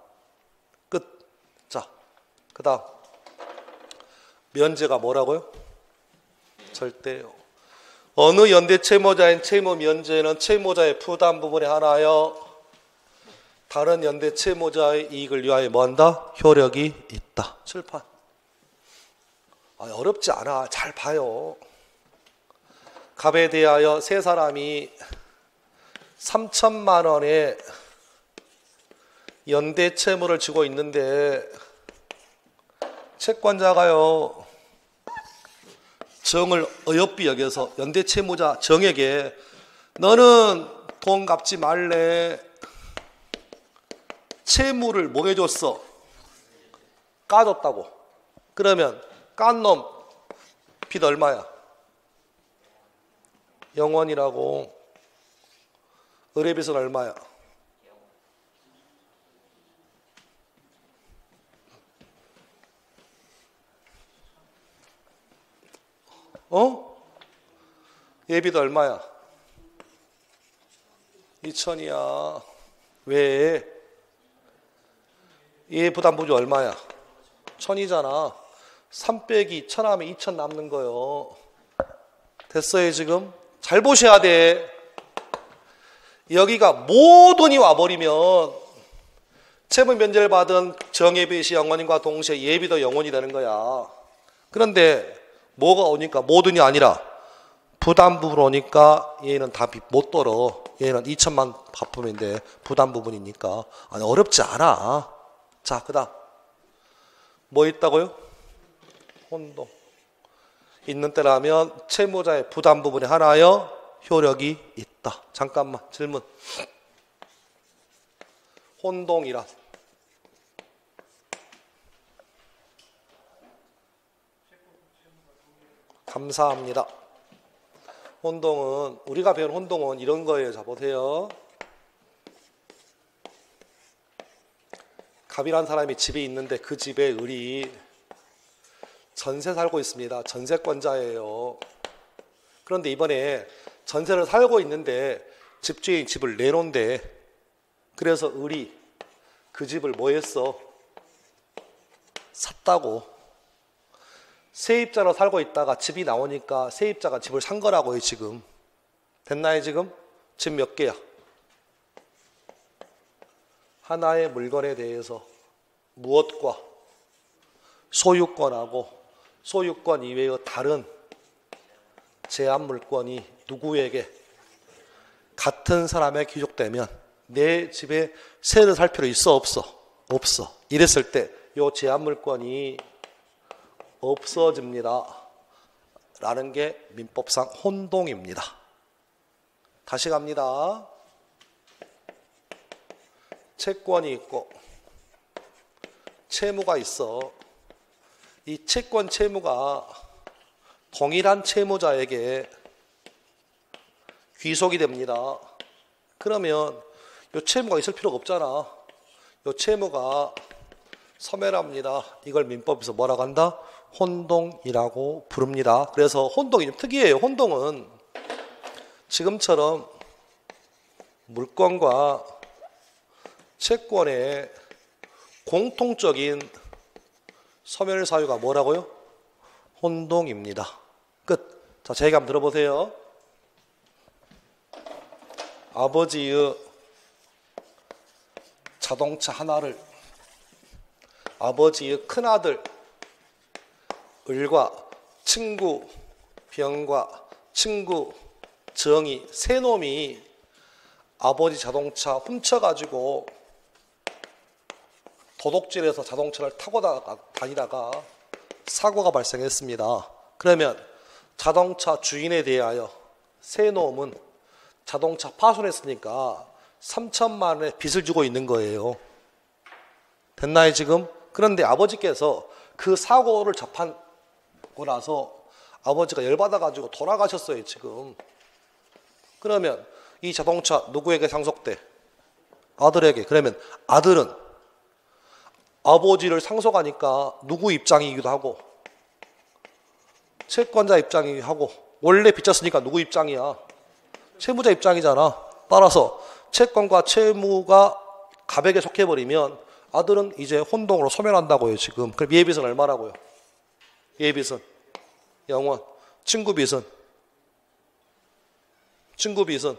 A: 끝. 자, 그 다음 면제가 뭐라고요? 절대요. 어느 연대 채무자인 채무 면제는 채무자의 부담 부분에 한하여 다른 연대 채무자의 이익을 위하여 뭐한다? 효력이 있다. 칠판. 어렵지 않아. 잘 봐요. 갑에 대하여 세 사람이 3천만 원의 연대 채무를 지고 있는데 채권자가요 정을 어여삐 여겨서 연대 채무자 정에게 너는 돈 갚지 말래. 채무를 뭐 해줬어? 까줬다고. 그러면 깐 놈 빚 얼마야? 0원이라고. 의뢰빚은 얼마야? 예비도 얼마야? 2천이야. 왜? 얘 부담부지 얼마야? 1000이잖아. 3 빼기 1000 하면 2000 남는 거요. 됐어요 지금? 잘 보셔야 돼. 여기가 모든이 와버리면 채무 면제를 받은 정예비시 영원인과 동시에 예비도 영원이 되는 거야. 그런데 뭐가 오니까 모든이 아니라 부담 부분 오니까 얘는 다 못 떨어. 얘는 2천만 갚으면 돼. 부담 부분이니까. 아니, 어렵지 않아. 자, 그 다음 뭐 있다고요? 혼동. 있는 때라면 채무자의 부담 부분에 하나여 효력이 있다. 잠깐만 질문. 혼동이란 감사합니다. 혼동은 우리가 배운 혼동은 이런 거예요. 자 보세요. 갑이라는 사람이 집에 있는데 그 집에 을이 전세 살고 있습니다. 전세권자예요. 그런데 이번에 전세를 살고 있는데 집주인이 집을 내놓은대. 그래서 을이 그 집을 뭐 했어? 샀다고. 세입자로 살고 있다가 집이 나오니까 세입자가 집을 산 거라고요 지금. 됐나요 지금? 집 몇 개야? 하나의 물건에 대해서 무엇과 소유권하고 소유권 이외의 다른 제한 물건이 누구에게 같은 사람에 귀속되면 내 집에 세를 살 필요 있어 없어? 없어. 이랬을 때 이 제한 물건이 없어집니다. 라는 게 민법상 혼동입니다. 다시 갑니다. 채권이 있고 채무가 있어. 이 채권 채무가 동일한 채무자에게 귀속이 됩니다. 그러면 이 채무가 있을 필요가 없잖아. 이 채무가 소멸합니다. 이걸 민법에서 뭐라고 한다? 혼동이라고 부릅니다. 그래서 혼동이 좀 특이해요. 혼동은 지금처럼 물건과 채권의 공통적인 소멸 사유가 뭐라고요? 혼동입니다. 끝. 자, 제 얘기 한번 들어보세요. 아버지의 자동차 하나를 아버지의 큰아들 을과 친구 병과 친구 정이 세 놈이 아버지 자동차 훔쳐가지고 도둑질해서 자동차를 타고 다니다가 사고가 발생했습니다. 그러면 자동차 주인에 대하여 세 놈은 자동차 파손했으니까 3천만 원의 빚을 주고 있는 거예요. 됐나요 지금? 그런데 아버지께서 그 사고를 접하고 나서 아버지가 열받아가지고 돌아가셨어요 지금. 그러면 이 자동차 누구에게 상속돼? 아들에게. 그러면 아들은 아버지를 상속하니까 누구 입장이기도 하고 채권자 입장이기도 하고 원래 빚졌으니까 누구 입장이야? 채무자 입장이잖아. 따라서 채권과 채무가 갑에게 속해버리면 아들은 이제 혼동으로 소멸한다고요 지금. 그럼 예빚은 얼마라고요? 예빚은 0원. 친구빚은? 친구빚은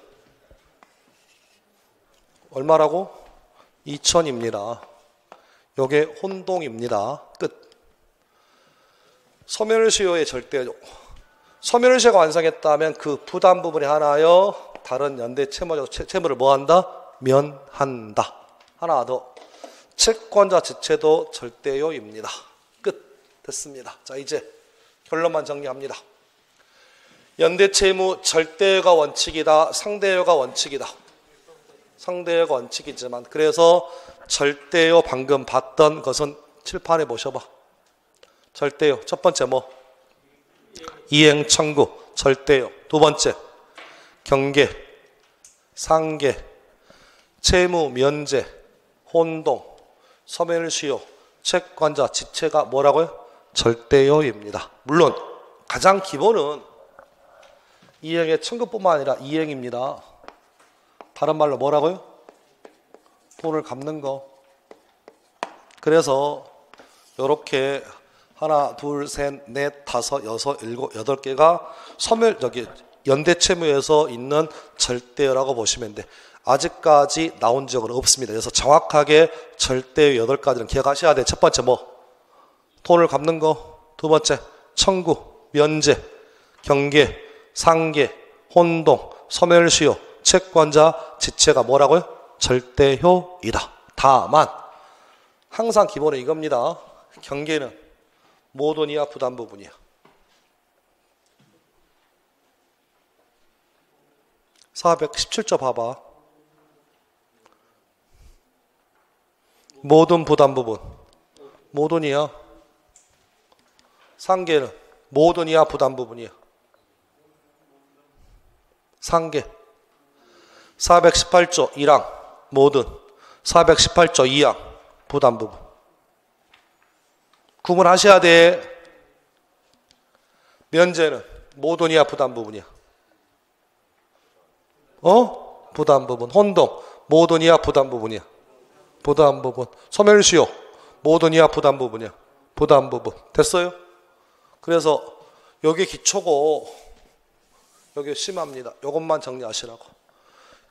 A: 얼마라고? 2천입니다. 요게 혼동입니다. 끝. 소멸시효의 절대적. 소멸시효가 완성했다면 그 부담 부분에 하나여 다른 연대 채무를 뭐한다? 면한다. 하나 더. 채권자 지체도 절대요입니다. 끝. 됐습니다. 자, 이제 결론만 정리합니다. 연대채무 절대요가 원칙이다. 상대요가 원칙이다. 상대요가 원칙이지만 그래서 절대요 방금 봤던 것은 칠판에 보셔봐. 절대요. 첫 번째 뭐? 이행 청구. 절대요. 두 번째 경계, 상계, 채무 면제, 혼동, 소멸시효, 채권자 지체가 뭐라고요? 절대요입니다. 물론 가장 기본은 이행의 청구뿐만 아니라 이행입니다. 다른 말로 뭐라고요? 돈을 갚는 거. 그래서 요렇게 하나, 둘, 셋, 넷, 다섯, 여섯, 일곱, 여덟 개가 연대채무에서 있는 절대라고 보시면 돼. 아직까지 나온 적은 없습니다. 그래서 정확하게 절대의 8가지는 기억하셔야 돼. 첫 번째 뭐? 돈을 갚는 거. 두 번째 청구, 면제, 경계, 상계, 혼동, 소멸시효, 채권자, 지체가 뭐라고요? 절대효이다. 다만 항상 기본은 이겁니다. 경계는 모돈이야 부담부분이야. (417조) 봐봐. 모든 부담부분 모돈이야. 상계는 모돈이야 부담부분이야. 상계 418조 1항 모든 418조 2항 부담부분. 구분하셔야 돼. 면제는 모돈이야 부담부분이야. 부담부분. 혼동 모돈이야 부담부분이야. 부담부분. 소멸시효 모돈이야 부담부분이야. 부담부분. 됐어요? 그래서 여기 기초고 여기 심합니다. 이것만 정리하시라고.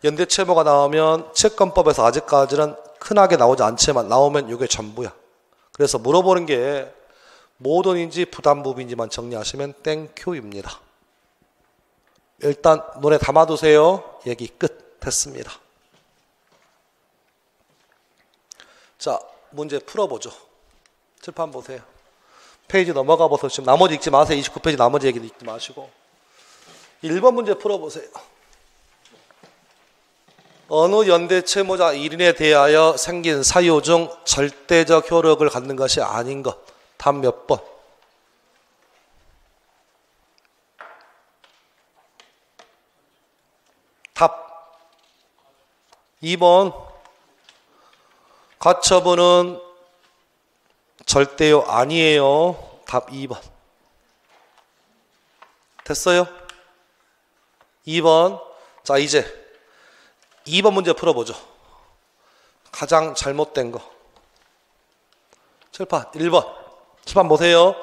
A: 연대채무가 나오면 채권법에서 아직까지는 흔하게 나오지 않지만 나오면 이게 전부야. 그래서 물어보는 게 모돈인지 부담부분인지만 정리하시면 땡큐입니다. 일단 눈에 담아두세요. 얘기 끝. 됐습니다. 자, 문제 풀어보죠. 칠판 보세요. 페이지 넘어가 보세요. 지금 나머지 읽지 마세요. 29페이지 나머지 얘기도 읽지 마시고 1번 문제 풀어보세요. 어느 연대채무자 1인에 대하여 생긴 사유 중 절대적 효력을 갖는 것이 아닌 것. 답 몇 번? 답 2번. 가처분은 절대요 아니에요. 답 2번. 됐어요? 2번. 자, 이제 2번 문제 풀어보죠. 가장 잘못된 거. 칠판 1번. 칠판 보세요.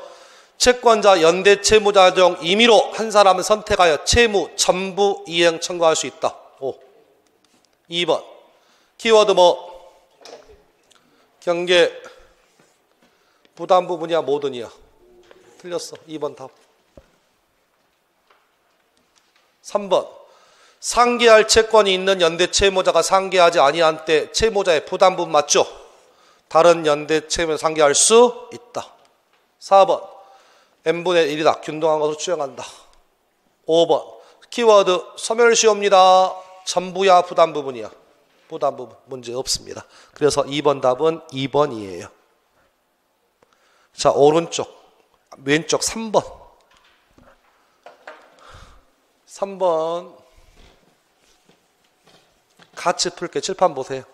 A: 채권자 연대채무자 중 임의로 한 사람을 선택하여 채무 전부 이행 청구할 수 있다. 5. 2번. 키워드 뭐? 경계. 부담 부분이야 모든이야? 틀렸어. 2번 답. 3번. 상계할 채권이 있는 연대채무자가 상계하지 아니한 때 채무자의 부담 부분 맞죠? 다른 연대채무에 상계할 수 있다. 4번. n분의 1이다. 균등한 것으로 추정한다. 5번. 키워드 소멸시효입니다. 전부야 부담 부분이야? 부담 부분 문제 없습니다. 그래서 2번 답은 2번이에요. 자, 오른쪽 왼쪽 3번. 3번 같이 풀게. 칠판 보세요.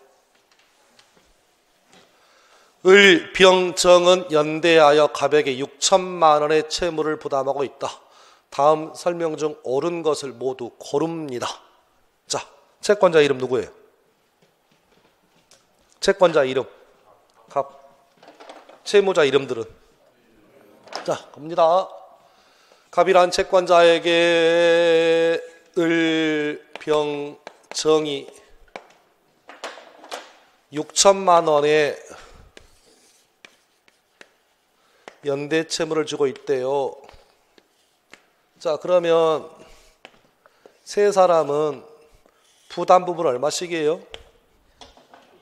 A: 을, 병, 정은 연대하여 갑에게 6천만 원의 채무를 부담하고 있다. 다음 설명 중 옳은 것을 모두 고릅니다. 자, 채권자 이름 누구예요? 채권자 이름 갑. 채무자 이름들은? 자, 갑니다. 갑이란 채권자에게 을, 병, 정이 6천만 원의 연대 채무를 주고 있대요. 자, 그러면 세 사람은 부담 부분 얼마씩이에요?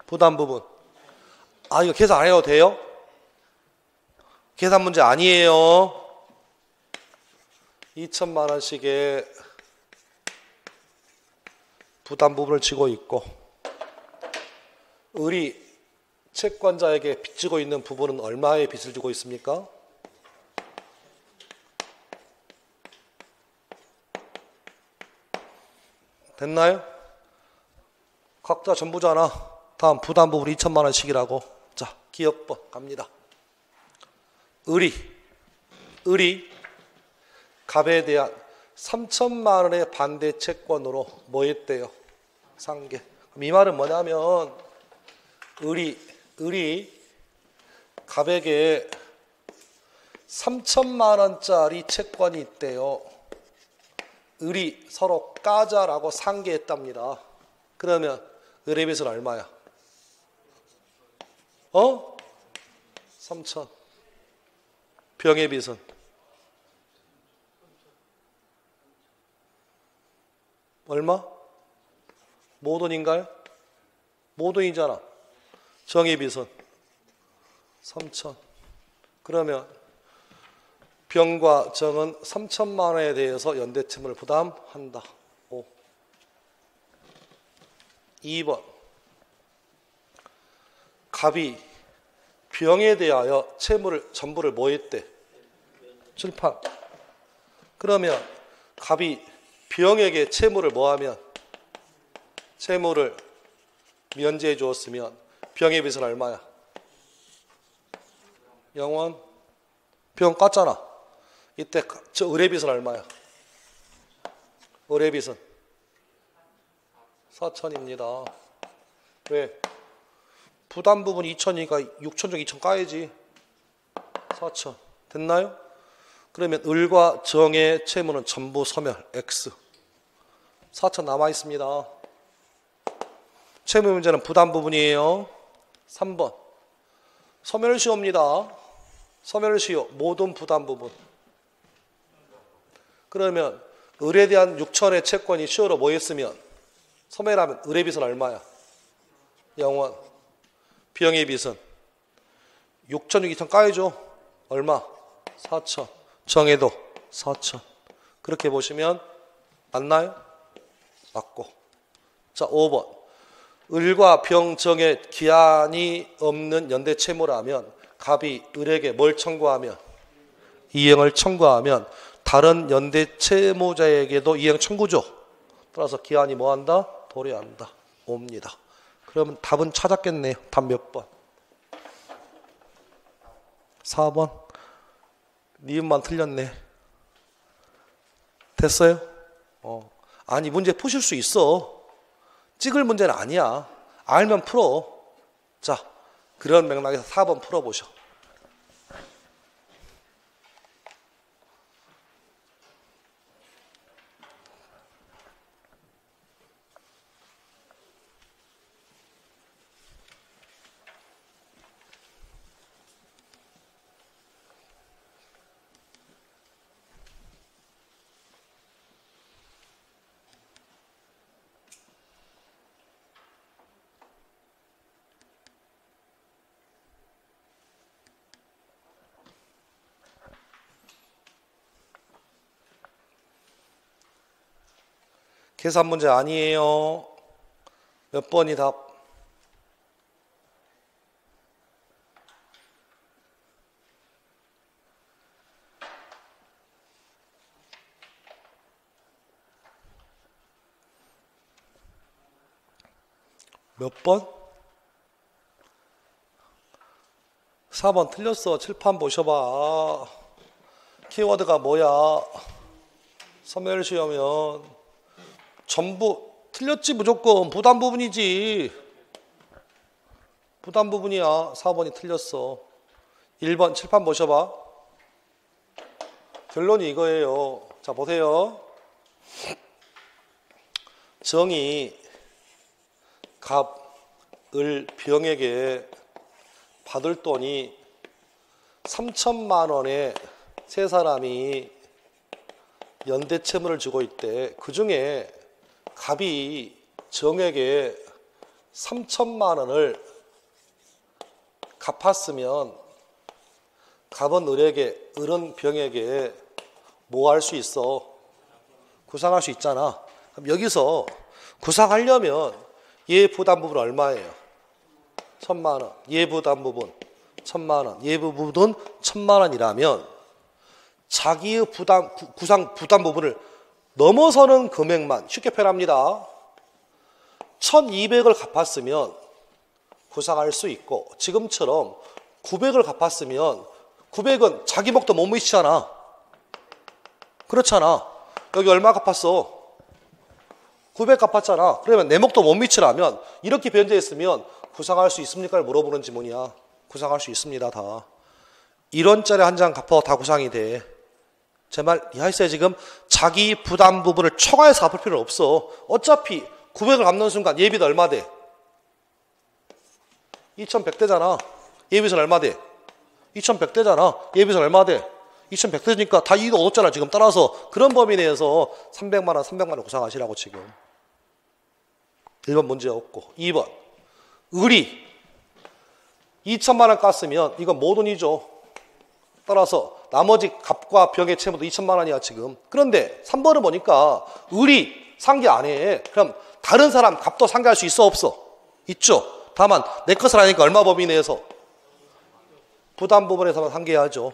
A: 부담 부분. 아, 이거 계산 안 해도 돼요? 계산 문제 아니에요. 2천만 원씩의 부담 부분을 지고 있고, 을이 채권자에게 빚지고 있는 부분은 얼마의 빚을 지고 있습니까? 됐나요? 각자 전부잖아. 다음 부담 부분 2천만 원씩이라고. 자, 기억번 갑니다. 을이 갑에 대한 3천만 원의 반대 채권으로 뭐 했대요? 상계. 그럼 이 말은 뭐냐면 을이 갑에게 3천만 원짜리 채권이 있대요. 을이 서로 까자라고 상계했답니다. 그러면 을의 빚은 얼마야? 3천. 병의 빚은? 얼마? 모돈인가요? 모돈이잖아. 정의 빚은? 3천. 그러면 병과 정은 3천만 원에 대해서 연대채무를 부담한다. 5. 2번. 갑이 병에 대하여 채무를 전부를 뭐 했대? 출판. 그러면 갑이 병에게 채무를 뭐 하면? 채무를 면제해 주었으면 병의 빚은 얼마야? 0원. 병 깠잖아. 이때 저 을의 빚은 얼마야? 을의 빚은 4천입니다. 왜? 부담 부분 2천이니까 6천 중 2천 까야지. 4천. 됐나요? 그러면 을과 정의 채무는 전부 소멸. X. 4천 남아있습니다. 채무 문제는 부담 부분이에요. 3번. 소멸시효입니다. 소멸시효. 모든 부담 부분. 그러면 을에 대한 6천의 채권이 시효로 모였으면 소멸하면 을의 빚은 얼마야? 0원. 병의 빚은 6천, 2천 까야죠. 얼마? 4천. 정해도 4천. 그렇게 보시면 맞나요? 맞고. 자, 5번. 을과 병, 정의 기한이 없는 연대 채무라면 갑이 을에게 뭘 청구하면? 이행을 청구하면 다른 연대 채무자에게도 이행 청구죠. 따라서 기한이 뭐한다? 도래한다. 옵니다. 그러면 답은 찾았겠네요. 답 몇 번? 4번. 니은만 틀렸네. 됐어요? 아니 문제 푸실 수 있어. 찍을 문제는 아니야. 알면 풀어. 자, 그런 맥락에서 4번 풀어보셔. 계산 문제 아니에요. 몇 번이 답? 몇 번? 4번 틀렸어. 칠판 보셔봐. 키워드가 뭐야? 소멸시효면 전부 틀렸지. 무조건 부담 부분이지. 부담 부분이야. 4번이 틀렸어. 1번 칠판 보셔봐. 결론이 이거예요. 자, 보세요. 정이 갑, 을, 병에게 받을 돈이 3천만 원에 세 사람이 연대 채무를 주고 있대. 그 중에 갑이 정에게 3천만 원을 갚았으면 갑은 을에게, 을은 병에게 뭐 할 수 있어? 구상할 수 있잖아. 그럼 여기서 구상하려면 얘 부담 부분 얼마예요? 1,000만 원. 얘 부담 부분 1,000만 원. 얘 부분은 1,000만 원이라면 자기의 구상 부담 부분을 넘어서는 금액만 쉽게 표현합니다. 1,200을 갚았으면 구상할 수 있고, 지금처럼 900을 갚았으면 900은 자기 목도 못 미치잖아. 그렇잖아. 여기 얼마 갚았어? 900 갚았잖아. 그러면 내목도 못 미치라면 이렇게 변제했으면 구상할 수 있습니까를 물어보는 지문이야. 구상할 수 있습니다. 다. 1원짜리 한 장 갚아 다 구상이 돼. 제 말 이해하세요? 지금 자기 부담 부분을 초과해서 갚을 필요는 없어. 어차피 900을 갚는 순간 예비도 얼마 돼? 2100대잖아. 예비선 얼마 돼? 2100대잖아. 예비선 얼마 돼? 2100대니까 다 이익 얻었잖아. 지금 따라서 그런 범위 내에서 300만 원, 300만 원 구상하시라고 지금. 1번 문제 없고. 2번. 의리. 2천만 원 깠으면 이건 모돈이죠. 따라서 나머지 값과 병의 채무도 2천만 원이야 지금. 그런데 3번을 보니까 의리 상계 안 해. 그럼 다른 사람 값도 상계할 수 있어 없어? 있죠. 다만 내 것을 하니까 얼마 범위 내에서? 부담 부분에서만 상계하죠.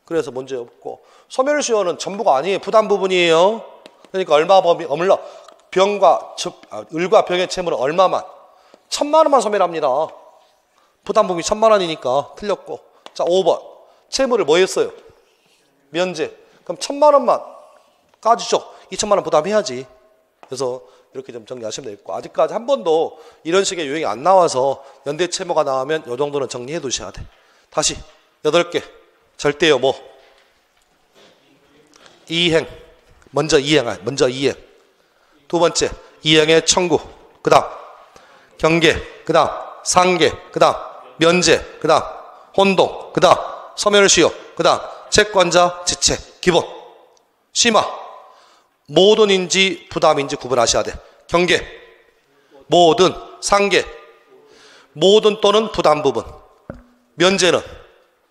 A: 그래서 문제 없고. 소멸시효는 전부가 아니에요. 부담 부분이에요. 그러니까 얼마 범위, 을과 병의 채무는 얼마만? 1000만 원만 소멸합니다. 부담 부분이 1000만 원이니까 틀렸고. 자, 5번. 채무를 뭐 했어요? 면제. 그럼 1000만 원만 까지죠. 2천만 원 부담해야지. 그래서 이렇게 좀 정리하시면 되겠고. 아직까지 한 번도 이런 식의 유형이 안 나와서 연대 채무가 나오면 이 정도는 정리해 두셔야 돼. 다시 8개. 절대요 뭐? 이행. 먼저 이행. 두 번째 이행의 청구. 그 다음 경계. 그 다음 상계. 그 다음 면제. 그 다음 혼동. 그 다음 소멸시효. 그 다음 채권자 지체. 기본. 심화. 모든인지 부담인지 구분하셔야 돼. 경계. 모든. 상계. 모든 또는 부담 부분. 면제는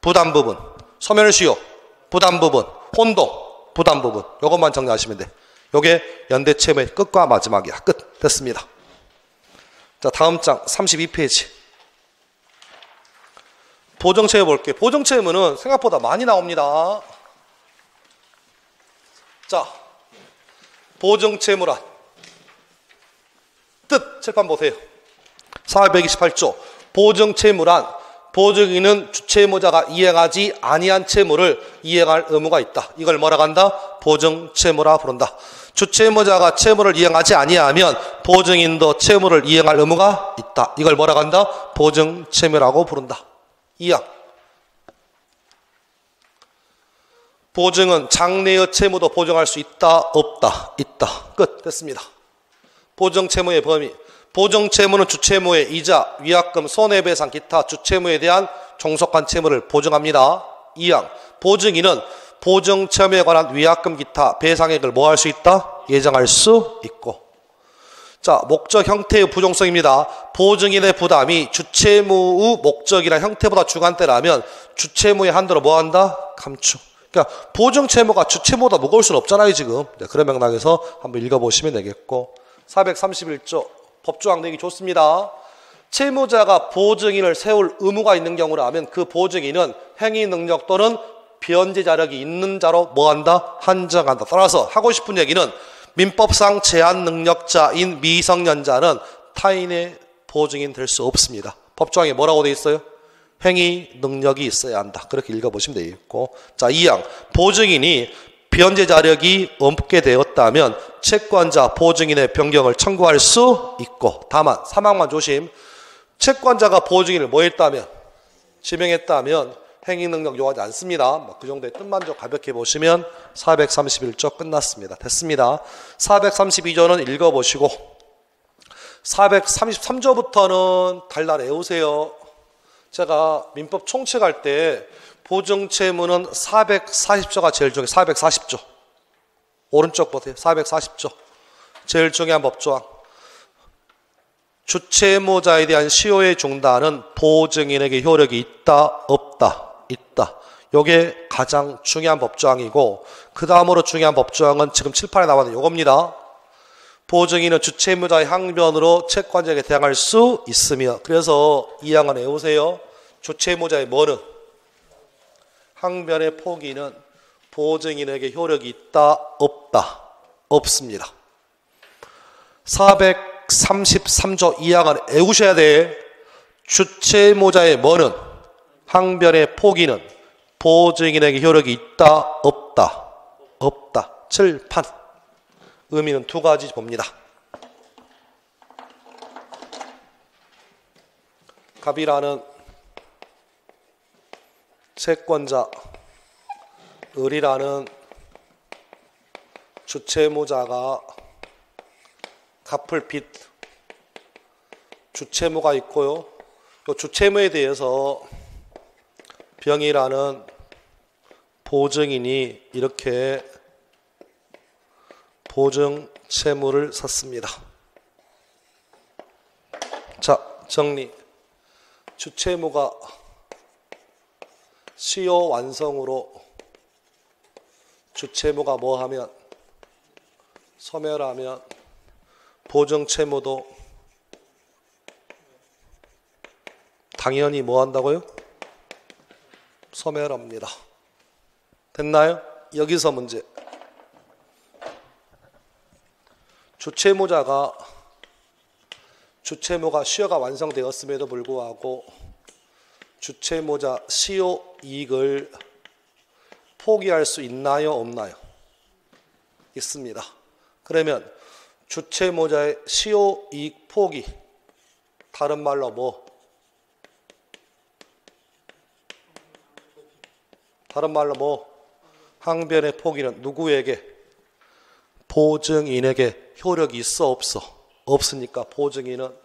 A: 부담 부분. 소멸시효. 부담 부분. 혼동. 부담 부분. 이것만 정리하시면 돼. 요게 연대채무의 끝과 마지막이야. 끝. 됐습니다. 자, 다음 장 32페이지. 보정채무 볼게요. 보정채무는 생각보다 많이 나옵니다. 자, 보정채무란 뜻 칠판 보세요. 428조. 보정채무란 보증인은 주채무자가 이행하지 아니한 채무를 이행할 의무가 있다. 이걸 뭐라고 한다? 보정채무라 부른다. 주채무자가 채무를 이행하지 아니하면 보증인도 채무를 이행할 의무가 있다. 이걸 뭐라고 한다? 보정채무라고 부른다. 2항. 보증은 장래의 채무도 보증할 수 있다, 없다, 있다. 끝. 됐습니다. 보정채무의 범위. 보정채무는 주채무의 이자, 위약금, 손해배상, 기타 주채무에 대한 종속한 채무를 보증합니다. 2항. 보증인은 보정채무에 관한 위약금, 기타 배상액을 뭐 할 수 있다? 예정할 수 있고. 자, 목적 형태의 부종성입니다. 보증인의 부담이 주채무의 목적이나 형태보다 주관대라면 주채무의 한도를 뭐 한다? 감축. 그러니까 보증채무가 주채무보다 무거울 수는 없잖아요 지금. 네, 그런 맥락에서 한번 읽어보시면 되겠고. 431조 법조항 내기 좋습니다. 채무자가 보증인을 세울 의무가 있는 경우라면 그 보증인은 행위 능력 또는 변제 자력이 있는 자로 뭐한다? 한정한다. 따라서 하고 싶은 얘기는 민법상 제한 능력자인 미성년자는 타인의 보증인 될 수 없습니다. 법조항에 뭐라고 되어 있어요? 행위 능력이 있어야 한다. 그렇게 읽어보시면 되겠고. 자, 2항. 보증인이 변제 자력이 없게 되었다면 채권자 보증인의 변경을 청구할 수 있고. 다만 3항만 조심. 채권자가 보증인을 뭐 했다면? 지명했다면 행위 능력 요하지 않습니다. 그 정도의 뜻만 좀 가볍게 보시면 431조 끝났습니다. 됐습니다. 432조는 읽어보시고 433조부터는 달달 외우세요. 제가 민법 총칙할 때 보증채무는 440조가 제일 중요해요. 440조. 오른쪽 보세요. 440조. 제일 중요한 법조항. 주채무자에 대한 시효의 중단은 보증인에게 효력이 있다, 없다, 있다. 이게 가장 중요한 법조항이고 그 다음으로 중요한 법조항은 지금 칠판에 나와있는 요겁니다. 보증인은 주채무자의 항변으로 채권자에게 대항할 수 있으며 그래서 이 항은 외우세요. 주채무자의 뭐는? 항변의 포기는 보증인에게 효력이 있다, 없다, 없습니다. 433조 2항은 외우셔야 돼. 주채무자의 뭐는? 항변의 포기는 보증인에게 효력이 있다, 없다, 없다. 칠판. 의미는 두 가지 봅니다. 갑이라는 채권자, 을이라는 주채무자가 갚을 빚, 주채무가 있고요. 이 주채무에 대해서 병이라는 보증인이 이렇게 보증 채무를 샀습니다. 자, 정리. 주채무가 시효 완성으로 주채무가 뭐하면 소멸하면 보증 채무도 당연히 뭐 한다고요? 소멸합니다. 됐나요? 여기서 문제. 주채무가 시효가 완성되었음에도 불구하고 주채무자 시효 이익을 포기할 수 있나요? 없나요? 있습니다. 그러면 주채무자의 시효 이익 포기, 다른 말로 뭐? 다른 말로 뭐? 항변의 포기는 누구에게? 보증인에게 효력이 있어 없어? 없으니까 보증인은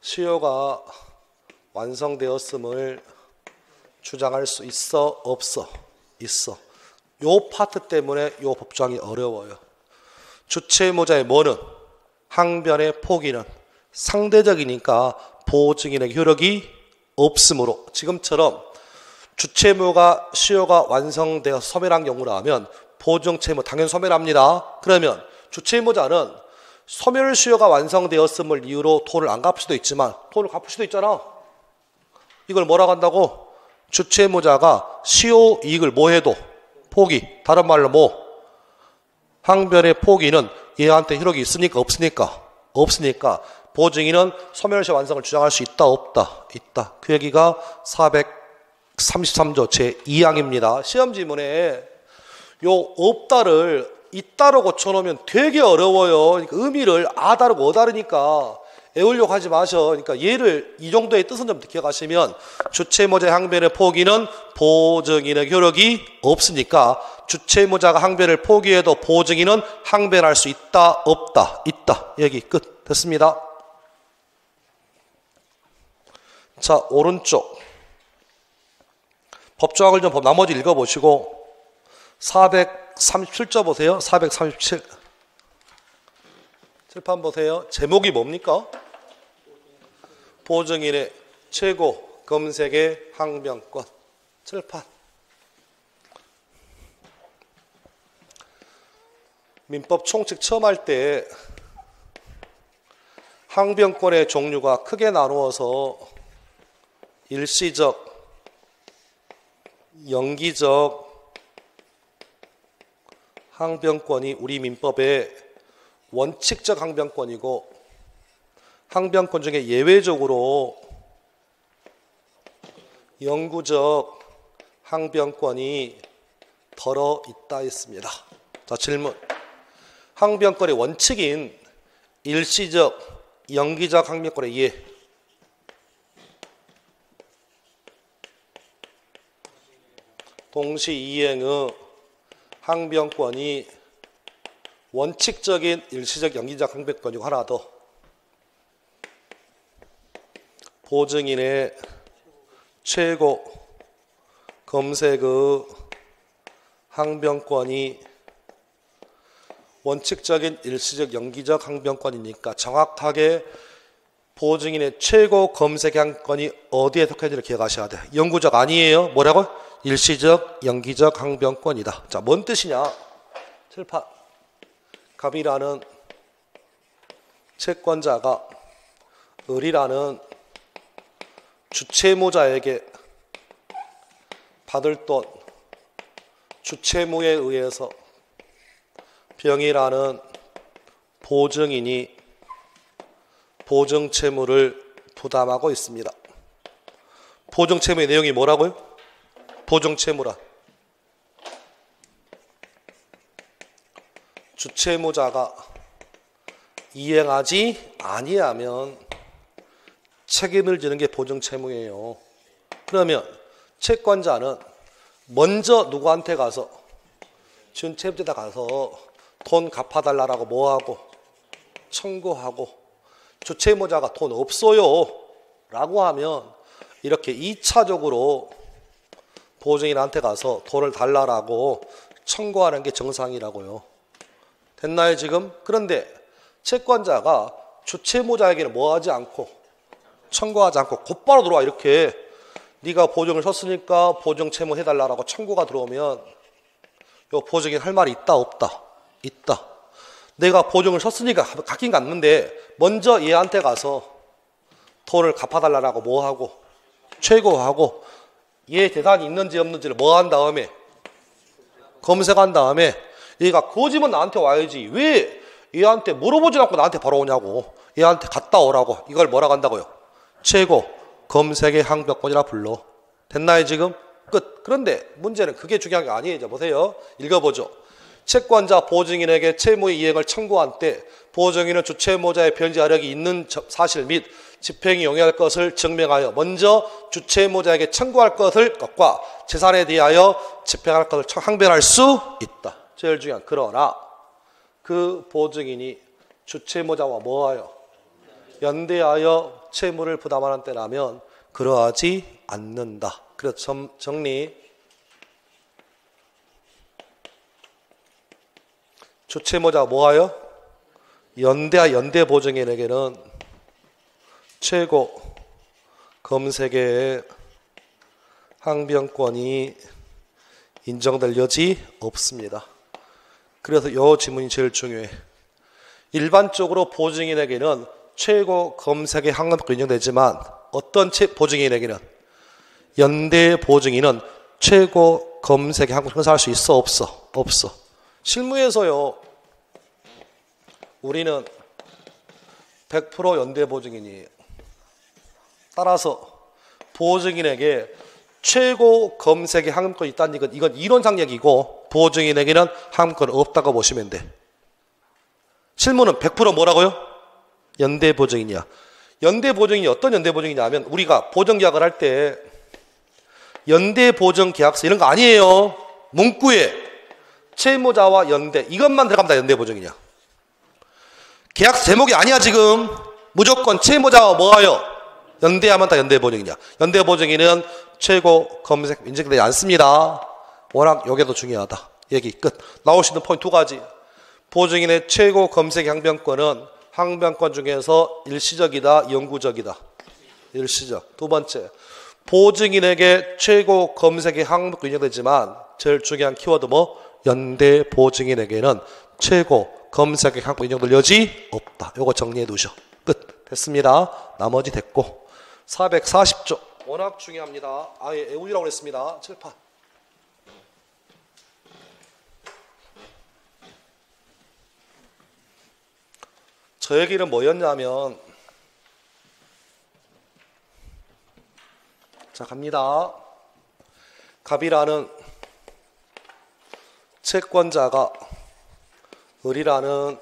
A: 시효가 완성되었음을 주장할 수 있어 없어? 있어. 요 파트 때문에 요 법정이 어려워요. 주채무자의 뭐는? 항변의 포기는 상대적이니까 보증인에게 효력이 없으므로, 지금처럼 주채무가 시효가 완성되어 소멸한 경우라면 보증채무 당연히 소멸합니다. 그러면 주채무자는 소멸 시효가 완성되었음을 이유로 돈을 안 갚을 수도 있지만 돈을 갚을 수도 있잖아. 이걸 뭐라고 한다고? 주채무자가 시효 이익을 뭐 해도 포기, 다른 말로 뭐? 항변의 포기는 얘한테 효력이 있으니까 없으니까? 없으니까 보증인은 소멸시 완성을 주장할 수 있다 없다? 있다. 그 얘기가 433조 제2항입니다. 시험지문에 요 없다를 있다로 고쳐놓으면 되게 어려워요. 그러니까 의미를 아다르고 어다르니까 애우려고 하지 마셔. 그러니까 얘를 이 정도의 뜻은 좀 기억하시면 주채무자의 항변의 포기는 보증인의 효력이 없으니까 주채무자가 항변을 포기해도 보증인은 항변할 수 있다 없다? 있다. 얘기 끝. 됐습니다. 자, 오른쪽 법조항을 좀 나머지 읽어보시고 437조 보세요. 437 칠판 보세요. 제목이 뭡니까? 보증인의 최고 검색의 항변권. 칠판. 민법 총칙 처음 할 때 항변권의 종류가 크게 나누어서 일시적, 연기적 항변권이 우리 민법의 원칙적 항변권이고, 항변권 중에 예외적으로 영구적 항변권이 덜어 있다 했습니다. 자, 질문. 항변권의 원칙인 일시적, 연기적 항변권의 예. 동시이행의 항변권이 원칙적인 일시적 연기적 항변권이고, 하나 더 보증인의 최고 검색의 항변권이 원칙적인 일시적 연기적 항변권이니까 정확하게 보증인의 최고 검색 항변권이 어디에 속하는지를 기억하셔야 돼요. 영구적 아니에요. 뭐라고? 일시적 연기적 항변권이다. 자, 뭔 뜻이냐? 칠판. 갑이라는 채권자가 을이라는 주채무자에게 받을 돈, 주채무에 의해서 병이라는 보증인이 보증채무를 부담하고 있습니다. 보증채무의 내용이 뭐라고요? 보증채무란 주채무자가 이행하지 아니하면 책임을 지는 게 보증채무예요. 그러면 채권자는 먼저 누구한테 가서 준채무자한테 가서 돈 갚아달라고 뭐하고 청구하고 주채무자가 돈 없어요 라고 하면 이렇게 2차적으로 보증인한테 가서 돈을 달라고 청구하는 게 정상이라고요. 됐나요 지금? 그런데 채권자가 주채무자에게는 뭐하지 않고 청구하지 않고 곧바로 들어와. 이렇게 네가 보증을 섰으니까 보증채무 해달라고 청구가 들어오면 요 보증인 할 말이 있다 없다? 있다. 내가 보증을 섰으니까 갖긴 갔는데 먼저 얘한테 가서 돈을 갚아달라고 뭐하고 최고하고 얘 재산이 있는지 없는지를 뭐 한 다음에 검색한 다음에 얘가 거지면 나한테 와야지 왜 얘한테 물어보지 않고 나한테 바로 오냐고. 얘한테 갔다 오라고. 이걸 뭐라고 한다고요? 최고 검색의 항변권이라 불러. 됐나요 지금? 끝. 그런데 문제는 그게 중요한 게 아니에요. 이제 보세요. 읽어보죠. 채권자 보증인에게 채무의 이행을 청구한 때 보증인은 주채무자의 변제하력이 있는 사실 및 집행이 용이할 것을 증명하여 먼저 주채무자에게 청구할 것과 재산에 대하여 집행할 것을 항변할 수 있다. 제일 중요한. 그러나 그 보증인이 주채무자와 뭐하여 연대하여 채무를 부담하는 때라면 그러하지 않는다. 그래서 정리. 주채무자가 뭐하여 연대 보증인에게는 최고 검색의 항변권이 인정될 여지 없습니다. 그래서 이 질문이 제일 중요해. 일반적으로 보증인에게는 최고 검색의 항변권이 인정되지만 어떤 보증인에게는 연대 보증인은 최고 검색의 항변권을 행사할 수 있어 없어? 없어. 실무에서요. 우리는 100% 연대 보증인이에요. 따라서 보증인에게 최고 검색의 항변권이 있다는 이건 이론상 얘기고 보증인에게는 항변권이 없다고 보시면 돼. 실무는 100% 뭐라고요? 연대 보증인이야. 연대 보증인이 어떤 연대 보증이냐면 우리가 보증계약을 할 때 연대 보증 계약서 이런 거 아니에요. 문구에 채무자와 연대 이것만 들어가면 다 연대 보증이냐. 계약서 제목이 아니야 지금. 무조건 채무자와 뭐하여 연대하면 다 연대 보증이냐. 연대 보증인은 최고 검색 인정되지 않습니다. 워낙 요게 더 중요하다. 얘기 끝. 나올 수 있는 포인트 두 가지. 보증인의 최고 검색 항변권은 항변권 중에서 일시적이다, 영구적이다. 일시적. 두 번째, 보증인에게 최고 검색의 항변권이 인정되지만 제일 중요한 키워드 뭐? 연대 보증인에게는 최고 검색의 항변권이 인정될 여지 없다. 요거 정리해 두셔. 끝. 됐습니다. 나머지 됐고. 440조. 워낙 중요합니다. 아예 애우이라고 그랬습니다. 칠판. 저 얘기는 뭐였냐면 자 갑니다. 갑이라는 채권자가 을이라는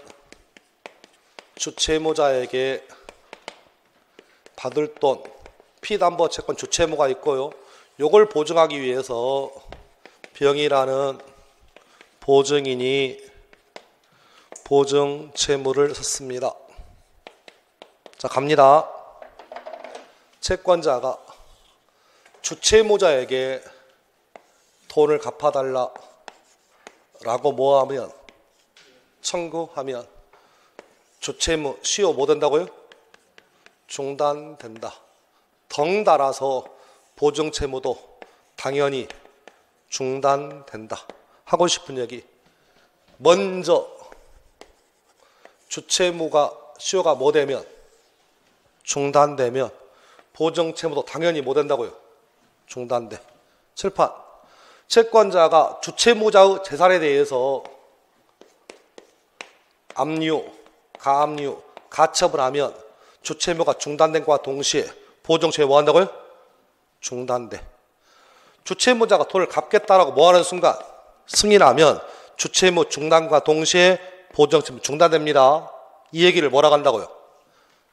A: 주채무자에게 받을 돈 피담보 채권 주채무가 있고요. 요걸 보증하기 위해서 병이라는 보증인이 보증 채무를 섰습니다. 자 갑니다. 채권자가 주채무자에게 돈을 갚아달라 라고 뭐하면 청구하면 주채무 시효 뭐 된다고요? 중단된다. 덩달아서 보증채무도 당연히 중단된다. 하고 싶은 얘기. 먼저 주채무가 시효가 뭐 되면 중단되면 보증채무도 당연히 뭐 된다고요? 중단돼. 칠판. 채권자가 주채무자의 재산에 대해서 압류, 가압류, 가처분 하면 주채무가 중단된 것과 동시에 보증채무 뭐 한다고요? 중단돼. 주채무자가 돈을 갚겠다라고 뭐 하는 순간 승인하면 주채무 중단과 동시에 보증채무 중단됩니다. 이 얘기를 뭐라고 한다고요?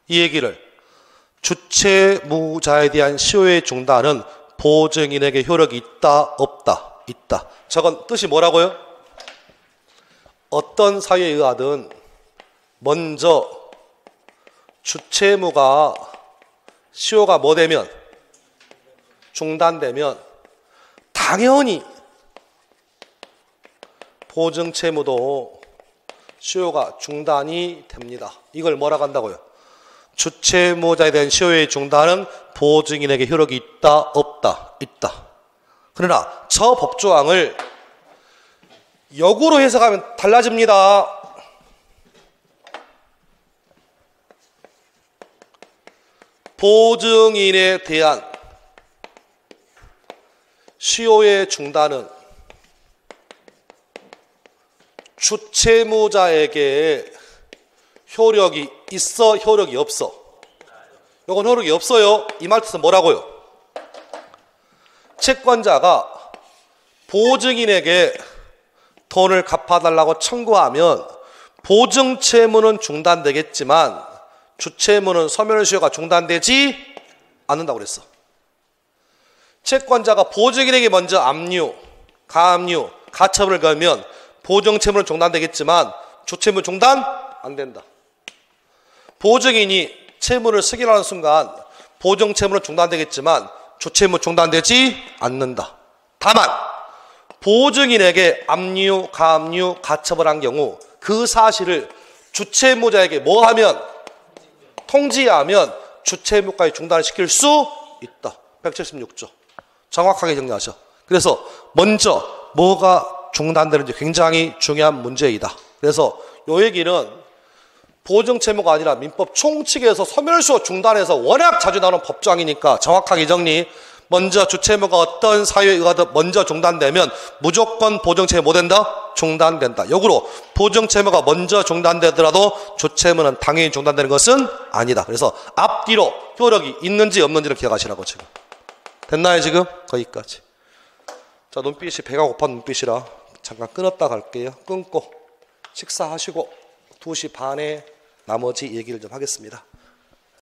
A: 이 얘기를 주채무자에 대한 시효의 중단은 보증인에게 효력이 있다, 없다? 있다. 저건 뜻이 뭐라고요? 어떤 사유에 의하든 먼저 주채무가 시효가 뭐 되면 중단되면 당연히 보증채무도 시효가 중단이 됩니다. 이걸 뭐라고 한다고요? 주채무자에 대한 시효의 중단은 보증인에게 효력이 있다, 없다? 있다. 그러나 저 법조항을 역으로 해석하면 달라집니다. 보증인에 대한 시효의 중단은 주채무자에게 효력이 있어, 효력이 없어? 이건 효력이 없어요. 이 말 뜻은 뭐라고요? 채권자가 보증인에게 돈을 갚아달라고 청구하면 보증채무는 중단되겠지만 주채무는 소멸시효가 중단되지 않는다고 그랬어. 채권자가 보증인에게 먼저 압류, 가압류, 가처분을 걸면 보증채무는 중단되겠지만 주채무 중단 안 된다. 보증인이 채무를 승인하는 순간 보증채무는 중단되겠지만 주채무 중단되지 않는다. 다만 보증인에게 압류, 가압류, 가처분한 경우 그 사실을 주채무자에게 뭐 하면? 통지하면 주채무까지 중단을 시킬 수 있다. 176조. 정확하게 정리하셔. 그래서 먼저 뭐가 중단되는지 굉장히 중요한 문제이다. 그래서 요 얘기는 보증채무가 아니라 민법 총칙에서 소멸시효 중단해서 워낙 자주 나오는 법조항이니까 정확하게 정리. 먼저 주채무가 어떤 사유에 의하든 먼저 중단되면 무조건 보증채무 뭐 된다? 중단된다. 역으로 보증채무가 먼저 중단되더라도 주채무는 당연히 중단되는 것은 아니다. 그래서 앞뒤로 효력이 있는지 없는지를 기억하시라고 지금. 됐나요 지금? 거기까지. 자, 눈빛이 배가 고파 눈빛이라 잠깐 끊었다 갈게요. 끊고 식사하시고 2시 반에 나머지 얘기를 좀 하겠습니다.